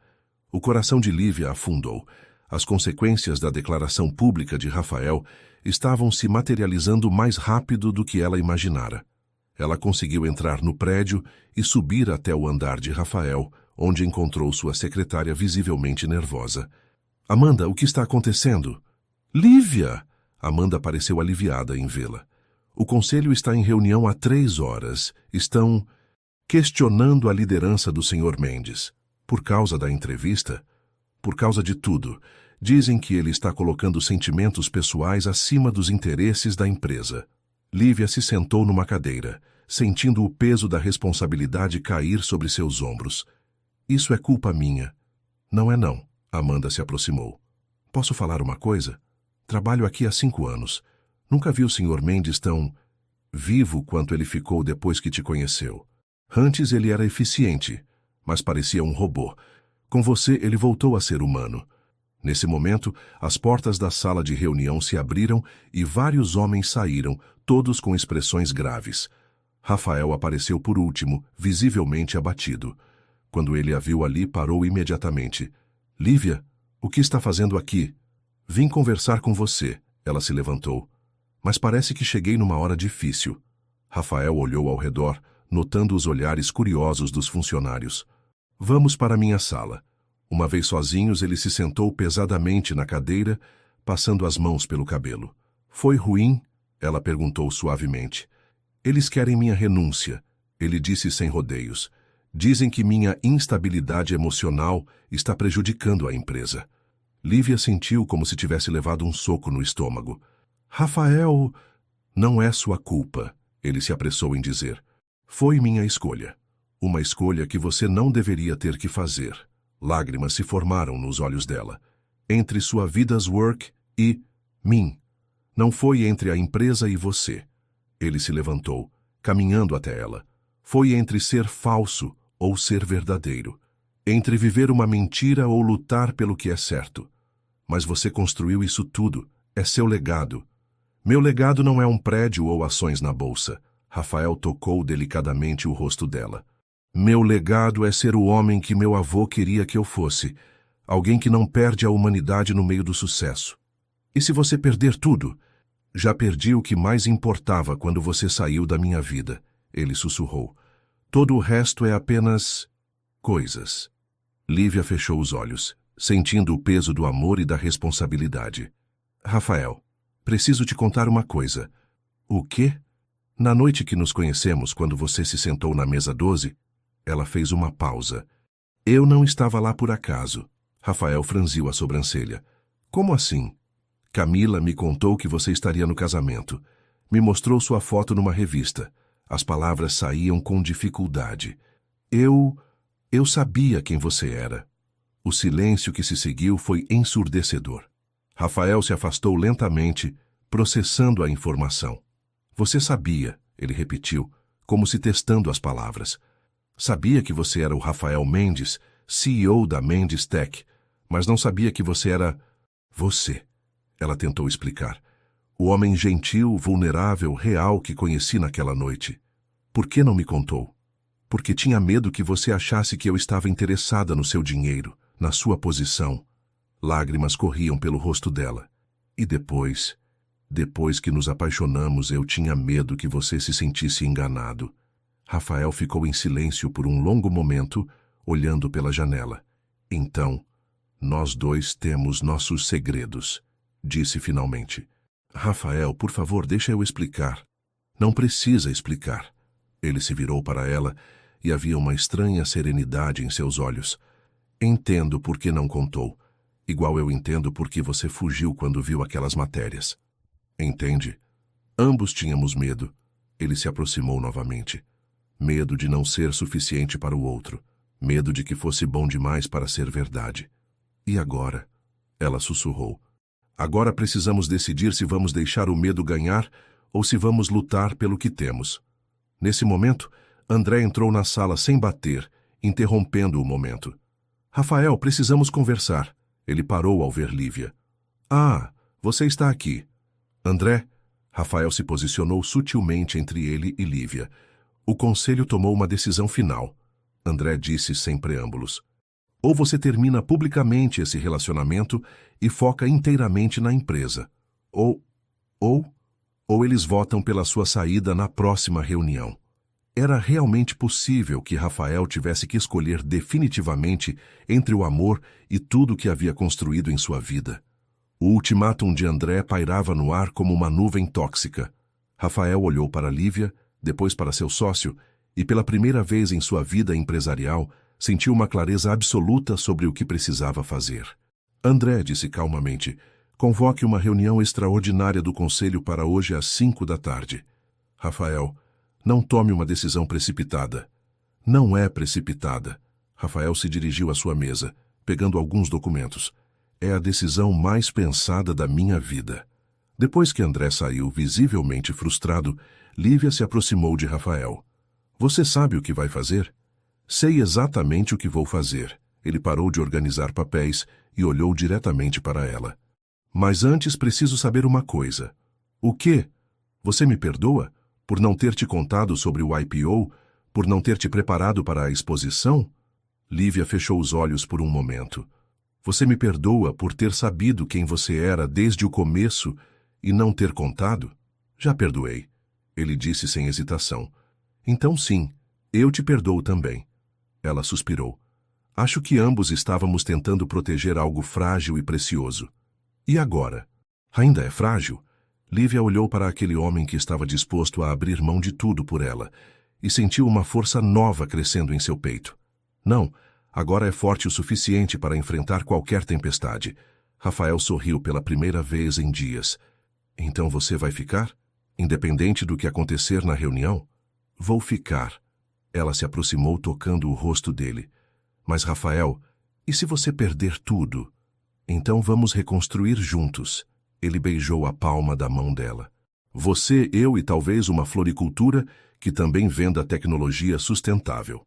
O coração de Lívia afundou. As consequências da declaração pública de Rafael estavam se materializando mais rápido do que ela imaginara. Ela conseguiu entrar no prédio e subir até o andar de Rafael, onde encontrou sua secretária visivelmente nervosa. Amanda, o que está acontecendo? Lívia! Amanda pareceu aliviada em vê-la. O conselho está em reunião há 3 horas. Estão questionando a liderança do Sr. Mendes. Por causa da entrevista? Por causa de tudo. Dizem que ele está colocando sentimentos pessoais acima dos interesses da empresa. Lívia se sentou numa cadeira, sentindo o peso da responsabilidade cair sobre seus ombros. Isso é culpa minha. Não é não. Amanda se aproximou. Posso falar uma coisa? Trabalho aqui há 5 anos. Nunca vi o Sr. Mendes tão vivo quanto ele ficou depois que te conheceu. Antes ele era eficiente, mas parecia um robô. Com você ele voltou a ser humano. Nesse momento, as portas da sala de reunião se abriram e vários homens saíram, todos com expressões graves. Rafael apareceu por último, visivelmente abatido. Quando ele a viu ali, parou imediatamente. Lívia, o que está fazendo aqui? Vim conversar com você. Ela se levantou. Mas parece que cheguei numa hora difícil. Rafael olhou ao redor, notando os olhares curiosos dos funcionários. Vamos para minha sala. Uma vez sozinhos, ele se sentou pesadamente na cadeira, passando as mãos pelo cabelo. Foi ruim? Ela perguntou suavemente. Eles querem minha renúncia, ele disse sem rodeios. Dizem que minha instabilidade emocional está prejudicando a empresa. Lívia sentiu como se tivesse levado um soco no estômago. Rafael, não é sua culpa, ele se apressou em dizer. Foi minha escolha. Uma escolha que você não deveria ter que fazer. Lágrimas se formaram nos olhos dela. Entre sua vida's work e mim. Não foi entre a empresa e você. Ele se levantou, caminhando até ela. Foi entre ser falso ou ser verdadeiro. Entre viver uma mentira ou lutar pelo que é certo. Mas você construiu isso tudo. É seu legado. Meu legado não é um prédio ou ações na bolsa. Rafael tocou delicadamente o rosto dela. Meu legado é ser o homem que meu avô queria que eu fosse. Alguém que não perde a humanidade no meio do sucesso. E se você perder tudo? Já perdi o que mais importava quando você saiu da minha vida, ele sussurrou. Todo o resto é apenas coisas. Lívia fechou os olhos, sentindo o peso do amor e da responsabilidade. Rafael, preciso te contar uma coisa. O quê? Na noite que nos conhecemos, quando você se sentou na mesa 12, ela fez uma pausa. Eu não estava lá por acaso. Rafael franziu a sobrancelha. Como assim? Camila me contou que você estaria no casamento. Me mostrou sua foto numa revista. As palavras saíam com dificuldade. Eu sabia quem você era. O silêncio que se seguiu foi ensurdecedor. Rafael se afastou lentamente, processando a informação. Você sabia, ele repetiu, como se testando as palavras. Sabia que você era o Rafael Mendes, CEO da Mendes Tech, mas não sabia que você era você. Ela tentou explicar. O homem gentil, vulnerável, real que conheci naquela noite. Por que não me contou? Porque tinha medo que você achasse que eu estava interessada no seu dinheiro, na sua posição. Lágrimas corriam pelo rosto dela. E depois que nos apaixonamos, eu tinha medo que você se sentisse enganado. Rafael ficou em silêncio por um longo momento, olhando pela janela. Então, nós dois temos nossos segredos, disse finalmente. Rafael, por favor, deixa eu explicar. Não precisa explicar. Ele se virou para ela e havia uma estranha serenidade em seus olhos. Entendo por que não contou. Igual eu entendo por que você fugiu quando viu aquelas matérias. Entende? Ambos tínhamos medo. Ele se aproximou novamente. Medo de não ser suficiente para o outro. Medo de que fosse bom demais para ser verdade. E agora? Ela sussurrou. Agora precisamos decidir se vamos deixar o medo ganhar ou se vamos lutar pelo que temos. Nesse momento, André entrou na sala sem bater, interrompendo o momento. Rafael, precisamos conversar. Ele parou ao ver Lívia. Ah, você está aqui. André, Rafael se posicionou sutilmente entre ele e Lívia. O conselho tomou uma decisão final. André disse sem preâmbulos. Ou você termina publicamente esse relacionamento e foca inteiramente na empresa. Ou eles votam pela sua saída na próxima reunião. Era realmente possível que Rafael tivesse que escolher definitivamente entre o amor e tudo que havia construído em sua vida. O ultimátum de André pairava no ar como uma nuvem tóxica. Rafael olhou para Lívia, depois para seu sócio, e pela primeira vez em sua vida empresarial, sentiu uma clareza absoluta sobre o que precisava fazer. André disse calmamente, convoque uma reunião extraordinária do conselho para hoje às 5 da tarde. Rafael, não tome uma decisão precipitada. Não é precipitada. Rafael se dirigiu à sua mesa, pegando alguns documentos. É a decisão mais pensada da minha vida. Depois que André saiu, visivelmente frustrado, Lívia se aproximou de Rafael. Você sabe o que vai fazer? Sei exatamente o que vou fazer. Ele parou de organizar papéis e olhou diretamente para ela. Mas antes preciso saber uma coisa. O quê? Você me perdoa? Por não ter te contado sobre o IPO? Por não ter te preparado para a exposição? Lívia fechou os olhos por um momento. Você me perdoa por ter sabido quem você era desde o começo e não ter contado? Já perdoei, ele disse sem hesitação. Então sim, eu te perdoo também. Ela suspirou. Acho que ambos estávamos tentando proteger algo frágil e precioso. E agora? Ainda é frágil? Lívia olhou para aquele homem que estava disposto a abrir mão de tudo por ela e sentiu uma força nova crescendo em seu peito. Não, agora é forte o suficiente para enfrentar qualquer tempestade. Rafael sorriu pela primeira vez em dias. Então você vai ficar? Independente do que acontecer na reunião? Vou ficar. Ela se aproximou tocando o rosto dele. Mas Rafael, e se você perder tudo? Então vamos reconstruir juntos. Ele beijou a palma da mão dela. Você, eu e talvez uma floricultura que também venda tecnologia sustentável.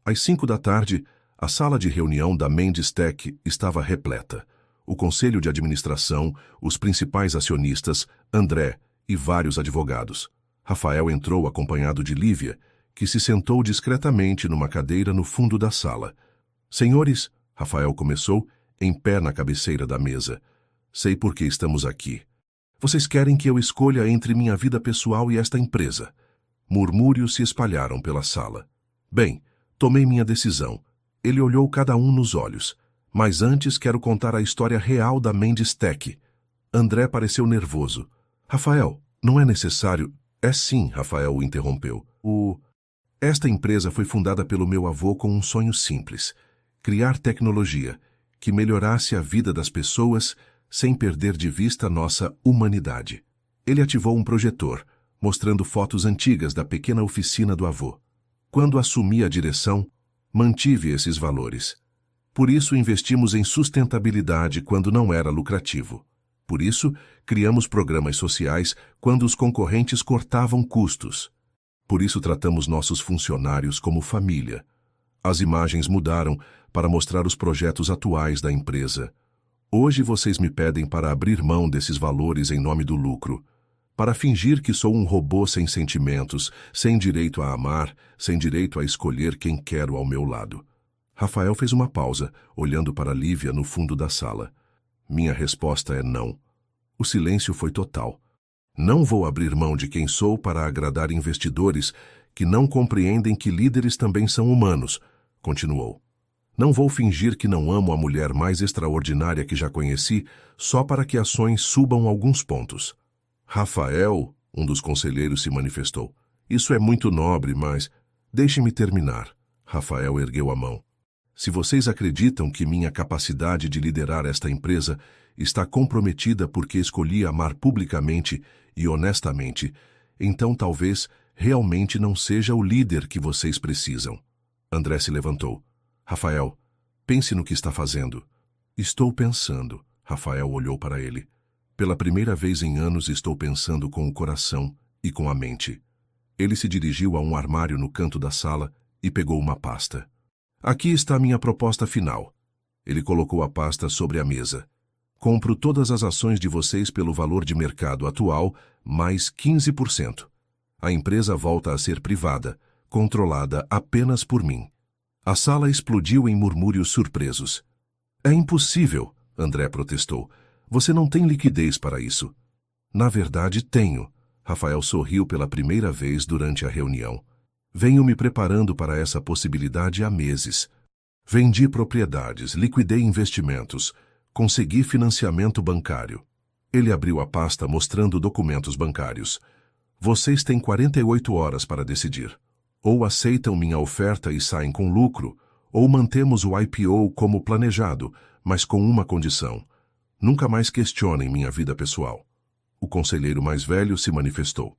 Às 5 da tarde, a sala de reunião da Mendes Tech estava repleta. O conselho de administração, os principais acionistas, André e vários advogados. Rafael entrou acompanhado de Lívia, que se sentou discretamente numa cadeira no fundo da sala. Senhores, Rafael começou, em pé na cabeceira da mesa. Sei por que estamos aqui. Vocês querem que eu escolha entre minha vida pessoal e esta empresa. Murmúrios se espalharam pela sala. Bem, tomei minha decisão. Ele olhou cada um nos olhos. Mas antes quero contar a história real da Mendes Tech. André pareceu nervoso. Rafael, não é necessário... É sim, Rafael o interrompeu. Esta empresa foi fundada pelo meu avô com um sonho simples. Criar tecnologia que melhorasse a vida das pessoas sem perder de vista nossa humanidade. Ele ativou um projetor, mostrando fotos antigas da pequena oficina do avô. Quando assumi a direção, mantive esses valores. Por isso investimos em sustentabilidade quando não era lucrativo. Por isso, criamos programas sociais quando os concorrentes cortavam custos. Por isso tratamos nossos funcionários como família. As imagens mudaram para mostrar os projetos atuais da empresa. Hoje vocês me pedem para abrir mão desses valores em nome do lucro, para fingir que sou um robô sem sentimentos, sem direito a amar, sem direito a escolher quem quero ao meu lado. Rafael fez uma pausa, olhando para Lívia no fundo da sala. Minha resposta é não. O silêncio foi total. Não vou abrir mão de quem sou para agradar investidores que não compreendem que líderes também são humanos, continuou. Não vou fingir que não amo a mulher mais extraordinária que já conheci só para que ações subam alguns pontos. Rafael, um dos conselheiros se manifestou. Isso é muito nobre, mas... Deixe-me terminar. Rafael ergueu a mão. Se vocês acreditam que minha capacidade de liderar esta empresa está comprometida porque escolhi amar publicamente e honestamente, então talvez realmente não seja o líder que vocês precisam. André se levantou. Rafael, pense no que está fazendo. Estou pensando. Rafael olhou para ele. Pela primeira vez em anos estou pensando com o coração e com a mente. Ele se dirigiu a um armário no canto da sala e pegou uma pasta. Aqui está minha proposta final. Ele colocou a pasta sobre a mesa. Compro todas as ações de vocês pelo valor de mercado atual, mais 15%. A empresa volta a ser privada, controlada apenas por mim. A sala explodiu em murmúrios surpresos. É impossível, André protestou. Você não tem liquidez para isso. Na verdade, tenho. Rafael sorriu pela primeira vez durante a reunião. Venho me preparando para essa possibilidade há meses. Vendi propriedades, liquidei investimentos, consegui financiamento bancário. Ele abriu a pasta mostrando documentos bancários. Vocês têm 48 horas para decidir. Ou aceitam minha oferta e saem com lucro, ou mantemos o IPO como planejado, mas com uma condição. Nunca mais questionem minha vida pessoal. O conselheiro mais velho se manifestou.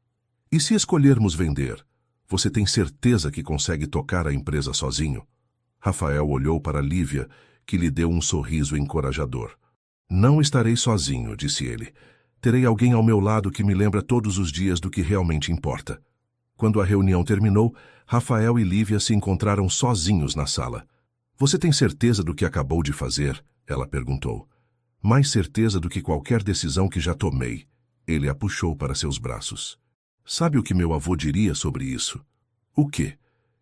E se escolhermos vender, você tem certeza que consegue tocar a empresa sozinho? Rafael olhou para Lívia, que lhe deu um sorriso encorajador. Não estarei sozinho, disse ele. Terei alguém ao meu lado que me lembra todos os dias do que realmente importa. Quando a reunião terminou, Rafael e Lívia se encontraram sozinhos na sala. Você tem certeza do que acabou de fazer? Ela perguntou. Mais certeza do que qualquer decisão que já tomei. Ele a puxou para seus braços. Sabe o que meu avô diria sobre isso? O quê?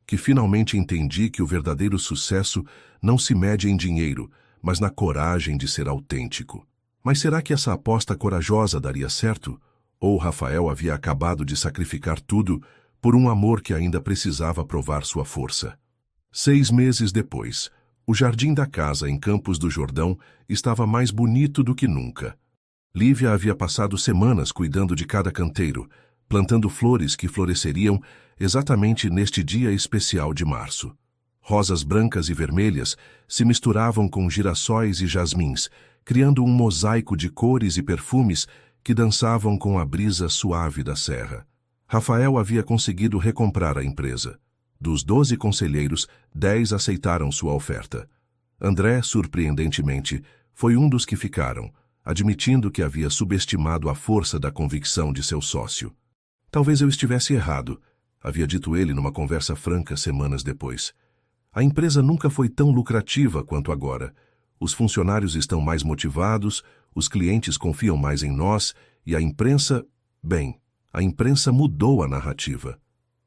Que finalmente entendi que o verdadeiro sucesso não se mede em dinheiro, mas na coragem de ser autêntico. Mas será que essa aposta corajosa daria certo? Ou Rafael havia acabado de sacrificar tudo por um amor que ainda precisava provar sua força? 6 meses depois, o jardim da casa em Campos do Jordão estava mais bonito do que nunca. Lívia havia passado semanas cuidando de cada canteiro, plantando flores que floresceriam exatamente neste dia especial de março. Rosas brancas e vermelhas se misturavam com girassóis e jasmins, criando um mosaico de cores e perfumes que dançavam com a brisa suave da serra. Rafael havia conseguido recomprar a empresa. Dos 12 conselheiros, 10 aceitaram sua oferta. André, surpreendentemente, foi um dos que ficaram, admitindo que havia subestimado a força da convicção de seu sócio. Talvez eu estivesse errado, havia dito ele numa conversa franca semanas depois. A empresa nunca foi tão lucrativa quanto agora. Os funcionários estão mais motivados, os clientes confiam mais em nós e a imprensa... Bem, a imprensa mudou a narrativa.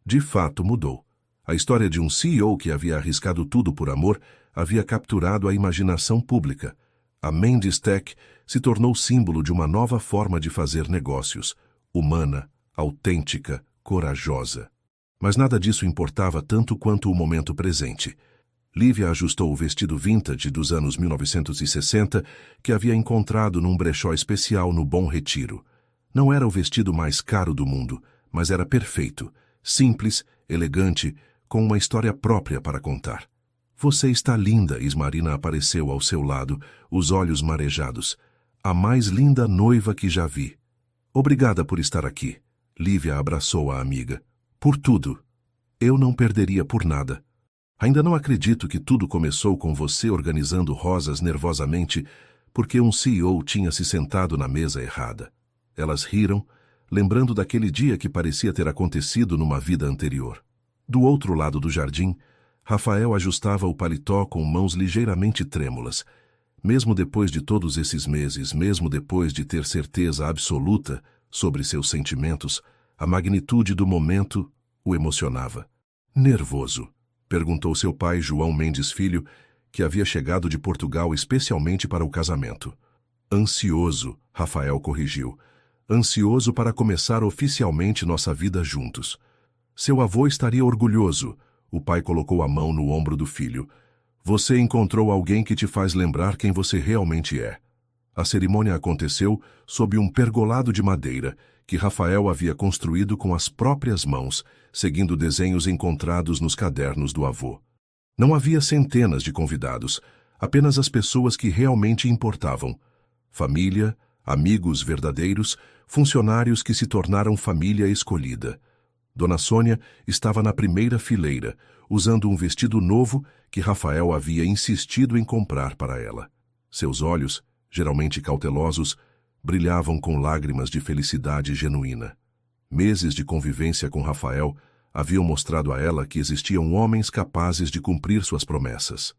De fato, mudou. A história de um CEO que havia arriscado tudo por amor havia capturado a imaginação pública. A Mendes Tech se tornou símbolo de uma nova forma de fazer negócios, humana, autêntica, corajosa. Mas nada disso importava tanto quanto o momento presente. Lívia ajustou o vestido vintage dos anos 1960 que havia encontrado num brechó especial no Bom Retiro. Não era o vestido mais caro do mundo, mas era perfeito, simples, elegante, com uma história própria para contar. Você está linda, Ismarina apareceu ao seu lado, os olhos marejados. A mais linda noiva que já vi. Obrigada por estar aqui. Lívia abraçou a amiga. Por tudo. Eu não perderia por nada. Ainda não acredito que tudo começou com você organizando rosas nervosamente porque um CEO tinha se sentado na mesa errada. Elas riram, lembrando daquele dia que parecia ter acontecido numa vida anterior. Do outro lado do jardim, Rafael ajustava o paletó com mãos ligeiramente trêmulas. Mesmo depois de todos esses meses, mesmo depois de ter certeza absoluta sobre seus sentimentos, a magnitude do momento o emocionava. Nervoso? Perguntou seu pai, João Mendes Filho, que havia chegado de Portugal especialmente para o casamento. Ansioso, Rafael corrigiu. Ansioso para começar oficialmente nossa vida juntos. Seu avô estaria orgulhoso. O pai colocou a mão no ombro do filho. Você encontrou alguém que te faz lembrar quem você realmente é. A cerimônia aconteceu sob um pergolado de madeira que Rafael havia construído com as próprias mãos, seguindo desenhos encontrados nos cadernos do avô. Não havia centenas de convidados, apenas as pessoas que realmente importavam. Família, amigos verdadeiros, funcionários que se tornaram família escolhida. Dona Sônia estava na primeira fileira, usando um vestido novo que Rafael havia insistido em comprar para ela. Seus olhos, geralmente cautelosos, brilhavam com lágrimas de felicidade genuína. Meses de convivência com Rafael haviam mostrado a ela que existiam homens capazes de cumprir suas promessas.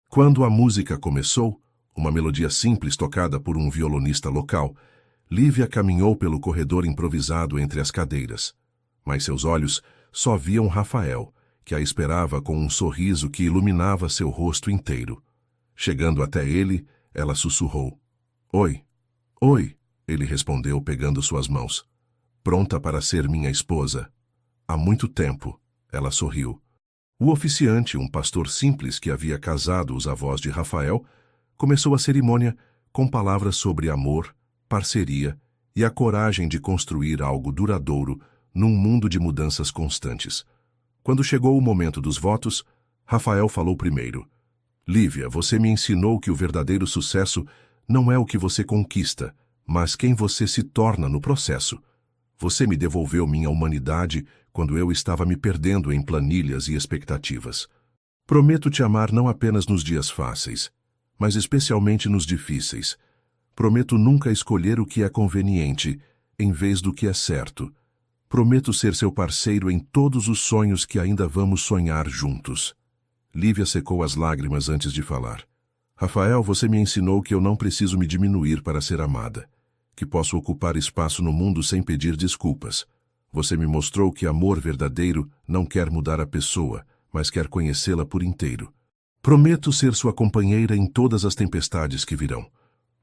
Quando a música começou, uma melodia simples tocada por um violonista local, Lívia caminhou pelo corredor improvisado entre as cadeiras. Mas seus olhos só viam Rafael, que a esperava com um sorriso que iluminava seu rosto inteiro. Chegando até ele, ela sussurrou. Oi, oi, ele respondeu pegando suas mãos. Pronta para ser minha esposa. Há muito tempo, ela sorriu. O oficiante, um pastor simples que havia casado os avós de Rafael, começou a cerimônia com palavras sobre amor, parceria e a coragem de construir algo duradouro num mundo de mudanças constantes. Quando chegou o momento dos votos, Rafael falou primeiro. Lívia, você me ensinou que o verdadeiro sucesso não é o que você conquista, mas quem você se torna no processo. Você me devolveu minha humanidade quando eu estava me perdendo em planilhas e expectativas. Prometo te amar não apenas nos dias fáceis, mas especialmente nos difíceis. Prometo nunca escolher o que é conveniente, em vez do que é certo. Prometo ser seu parceiro em todos os sonhos que ainda vamos sonhar juntos. Lívia secou as lágrimas antes de falar. Rafael, você me ensinou que eu não preciso me diminuir para ser amada, que posso ocupar espaço no mundo sem pedir desculpas. Você me mostrou que amor verdadeiro não quer mudar a pessoa, mas quer conhecê-la por inteiro. Prometo ser sua companheira em todas as tempestades que virão.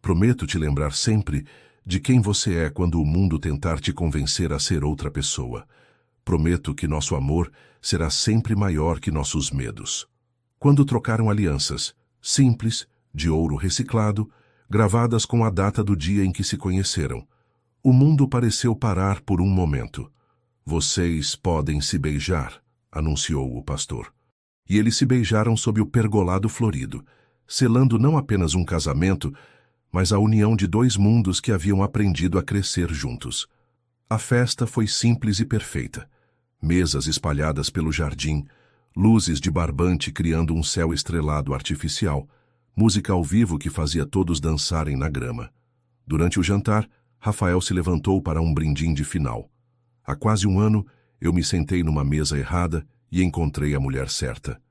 Prometo te lembrar sempre de quem você é quando o mundo tentar te convencer a ser outra pessoa. Prometo que nosso amor será sempre maior que nossos medos. Quando trocaram alianças, simples, de ouro reciclado, gravadas com a data do dia em que se conheceram, o mundo pareceu parar por um momento. Vocês podem se beijar, anunciou o pastor. E eles se beijaram sob o pergolado florido, selando não apenas um casamento, mas a união de dois mundos que haviam aprendido a crescer juntos. A festa foi simples e perfeita. Mesas espalhadas pelo jardim, luzes de barbante criando um céu estrelado artificial, música ao vivo que fazia todos dançarem na grama. Durante o jantar, Rafael se levantou para um brindinde final. Há quase um ano, eu me sentei numa mesa errada e encontrei a mulher certa.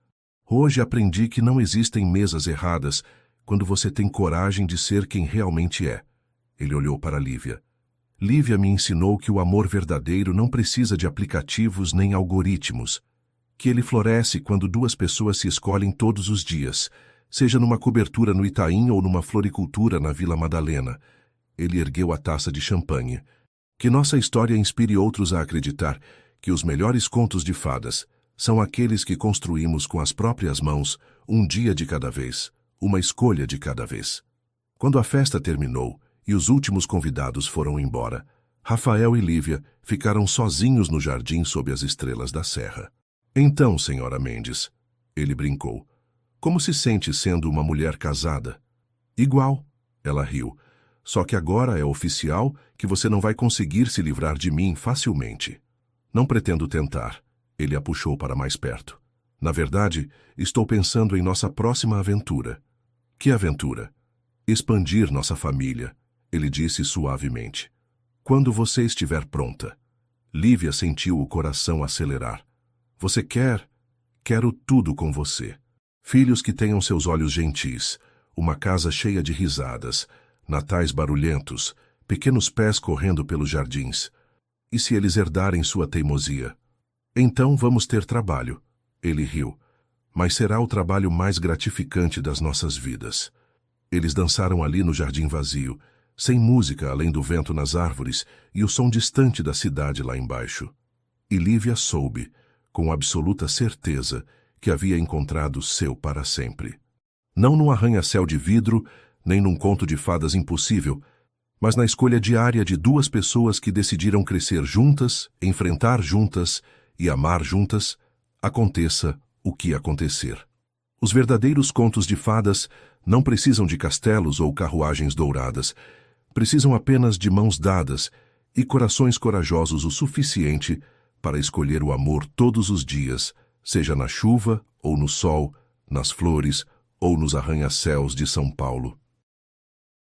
Hoje aprendi que não existem mesas erradas quando você tem coragem de ser quem realmente é. Ele olhou para Lívia. Lívia me ensinou que o amor verdadeiro não precisa de aplicativos nem algoritmos, que ele floresce quando duas pessoas se escolhem todos os dias, seja numa cobertura no Itaim ou numa floricultura na Vila Madalena. Ele ergueu a taça de champanhe. Que nossa história inspire outros a acreditar que os melhores contos de fadas são aqueles que construímos com as próprias mãos, um dia de cada vez, uma escolha de cada vez. Quando a festa terminou e os últimos convidados foram embora, Rafael e Lívia ficaram sozinhos no jardim sob as estrelas da serra. Então, senhora Mendes, ele brincou, como se sente sendo uma mulher casada? Igual, ela riu. Só que agora é oficial que você não vai conseguir se livrar de mim facilmente. Não pretendo tentar. Ele a puxou para mais perto. Na verdade, estou pensando em nossa próxima aventura. Que aventura? Expandir nossa família, ele disse suavemente. Quando você estiver pronta. Lívia sentiu o coração acelerar. Você quer? Quero tudo com você. Filhos que tenham seus olhos gentis, uma casa cheia de risadas, natais barulhentos, pequenos pés correndo pelos jardins. E se eles herdarem sua teimosia? Então vamos ter trabalho. Ele riu. Mas será o trabalho mais gratificante das nossas vidas. Eles dançaram ali no jardim vazio, sem música além do vento nas árvores e o som distante da cidade lá embaixo. E Lívia soube, com absoluta certeza, que havia encontrado seu para sempre. Não num arranha-céu de vidro, nem num conto de fadas impossível, mas na escolha diária de duas pessoas que decidiram crescer juntas, enfrentar juntas e amar juntas, aconteça o que acontecer. Os verdadeiros contos de fadas não precisam de castelos ou carruagens douradas, precisam apenas de mãos dadas e corações corajosos o suficiente para escolher o amor todos os dias, seja na chuva ou no sol, nas flores ou nos arranha-céus de São Paulo.